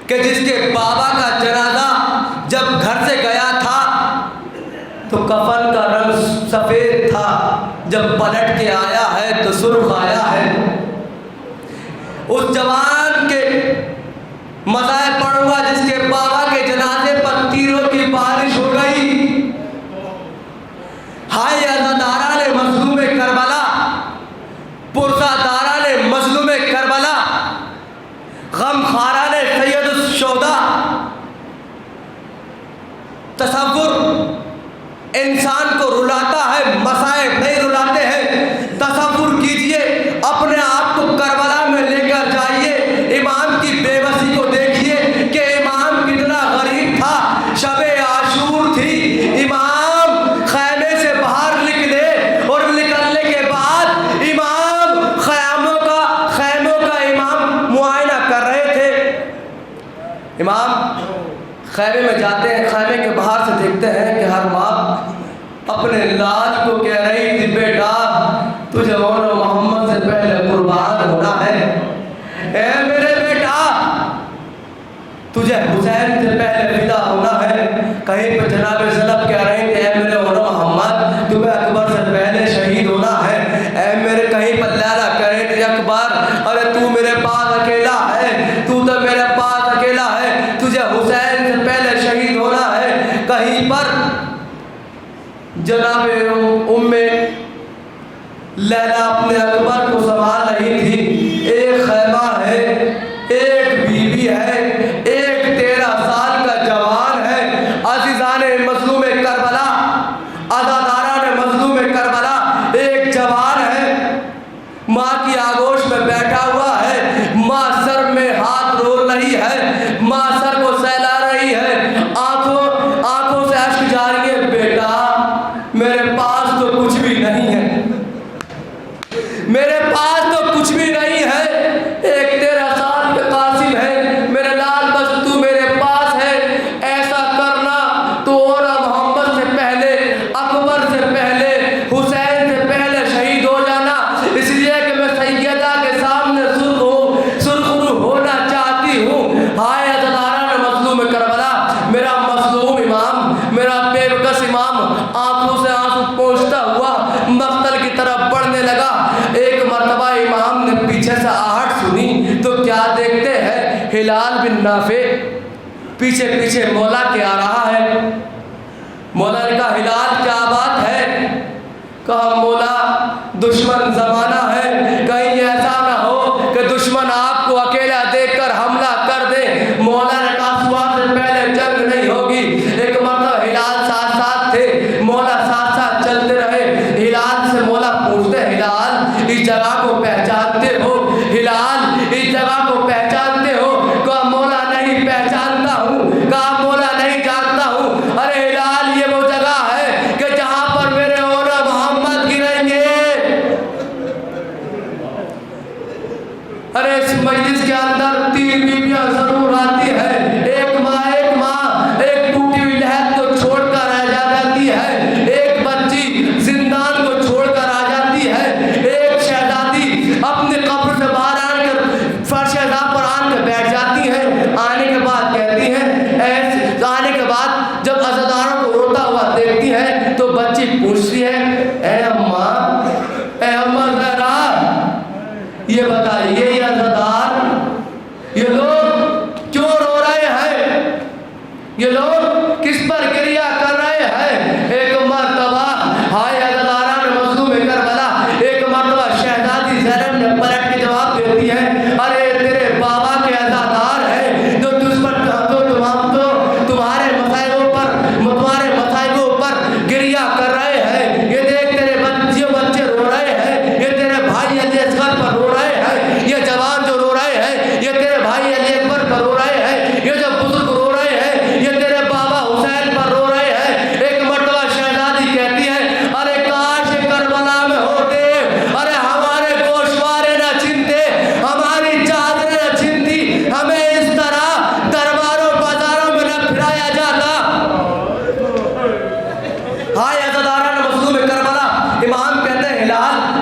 کہ جس کے بابا کا جنازہ جب گھر سے گیا تھا تو کفن کا رنگ سفید تھا، جب پلٹ کے آیا ہے تو سرخ آیا ہے۔ اس جوان کے مسائل پڑھوں گا جس کے بابا کے جنازے پر تیروں کی بارش ہو گئی۔ ہائے عزاداران مظلوم کربلا، پرزاداران مظلوم کربلا، غم خاران سید الشہداء۔ تصور انسان کو رلاتا ہے، مصائب نہیں رلاتے ہیں۔ تصور کیجئے، اپنے آپ کو کربلا میں لے کر جائیے، امام کی بے بسی کو دیکھیے کہ امام کتنا غریب تھا۔ شب عاشور تھی، امام خیمے سے باہر نکلے اور نکلنے کے بعد امام خیموں کا امام معائنہ کر رہے تھے۔ امام خیمے میں جاتے ہیں، خیمے کے باہر سے دیکھتے ہیں کہ ہر ماں اپنے لال کو کہہ رہی تھی بیٹا تجھے مولا محمد سے پہلے قربان ہونا ہے، اے میرے بیٹا تجھے حسین سے پہلے فدا ہونا ہے۔ کہیں پہ جناب زینب کہہ رہی تھی اے میرے مولا محمد تمہیں اکبر سے پہلے شہید ہونا ہے۔ اے میرے کہیں پر لیلا کہہ رہی تھی اکبر ارے تو میرے پاس اکیلا ہے، تو میرے پاس اکیلا ہے، تجھے حسین سے پہلے شہید ہونا ہے۔ کہیں پر جناب لیلا اپنے اکبر کو سنبھال رہی تھی۔ ایک خیمہ ہے، ایک بیوی ہے، ایک 13 سال کا جوان ہے۔ عزیزان مظلوم کربلا، عزاداران مظلوم کربلا، ایک جوان ہے، ماں کی آغوش میں بیٹھا ہوا ہے، ماں سر میں ہاتھ رول رہی ہے، ماں سر کو سہلا رہی ہے، آنکھوں سے اشک جاری ہے۔ بیٹا میرے پاس تو کچھ بھی نہیں ہے، میرے پاس تو کچھ بھی نہیں ہے، ایک 13 سال کے قاسم ہے، میرے لال بس تو میرے پاس ہے۔ ایسا کرنا تو اور محمد سے پہلے، اکبر سے پہلے، حسین سے پہلے شہید ہو جانا، اس لیے کہ میں سیدہ کے سامنے سرخرو ہونا چاہتی ہوں۔ ہائے عزاداران مظلوم کربلا، میرا مظلوم امام، میرا بے بکس امام آنکھوں سے آنسو پوچھتا ہوا مقتل کی طرف بڑھنے لگا۔ ایک مرتبہ امام نے پیچھے سے آہٹ سنی تو کیا دیکھتے ہیں ہلال بن نافع پیچھے پیچھے مولا کے آ رہا ہے۔ مولا نے کہا ہلال کیا بات ہے؟ کہا مولا دشمن زمانہ ہے، کہیں ایسا نہ ہو کہ دشمن آپ کو اکیلا دیکھ کر حملہ کر دے۔ مولا نے کہا صبح سے پہلے جنگ نہیں ہوگی۔ ایک مرتبہ ہلال ساتھ ساتھ تھے، مولا ساتھ ساتھ چلتے رہے۔ ہلال سے مولا پوچھتے ہلال اس جگہ کو پہچانتے ہو؟ ہلال اس جگہ کو پہچانتے ہو؟ کہا مولا نہیں پہچانتا ہوں، کہا مولا نہیں جانتا ہوں۔ ارے ہلال یہ وہ جگہ ہے کہ جہاں پر میرے مولا محمد کی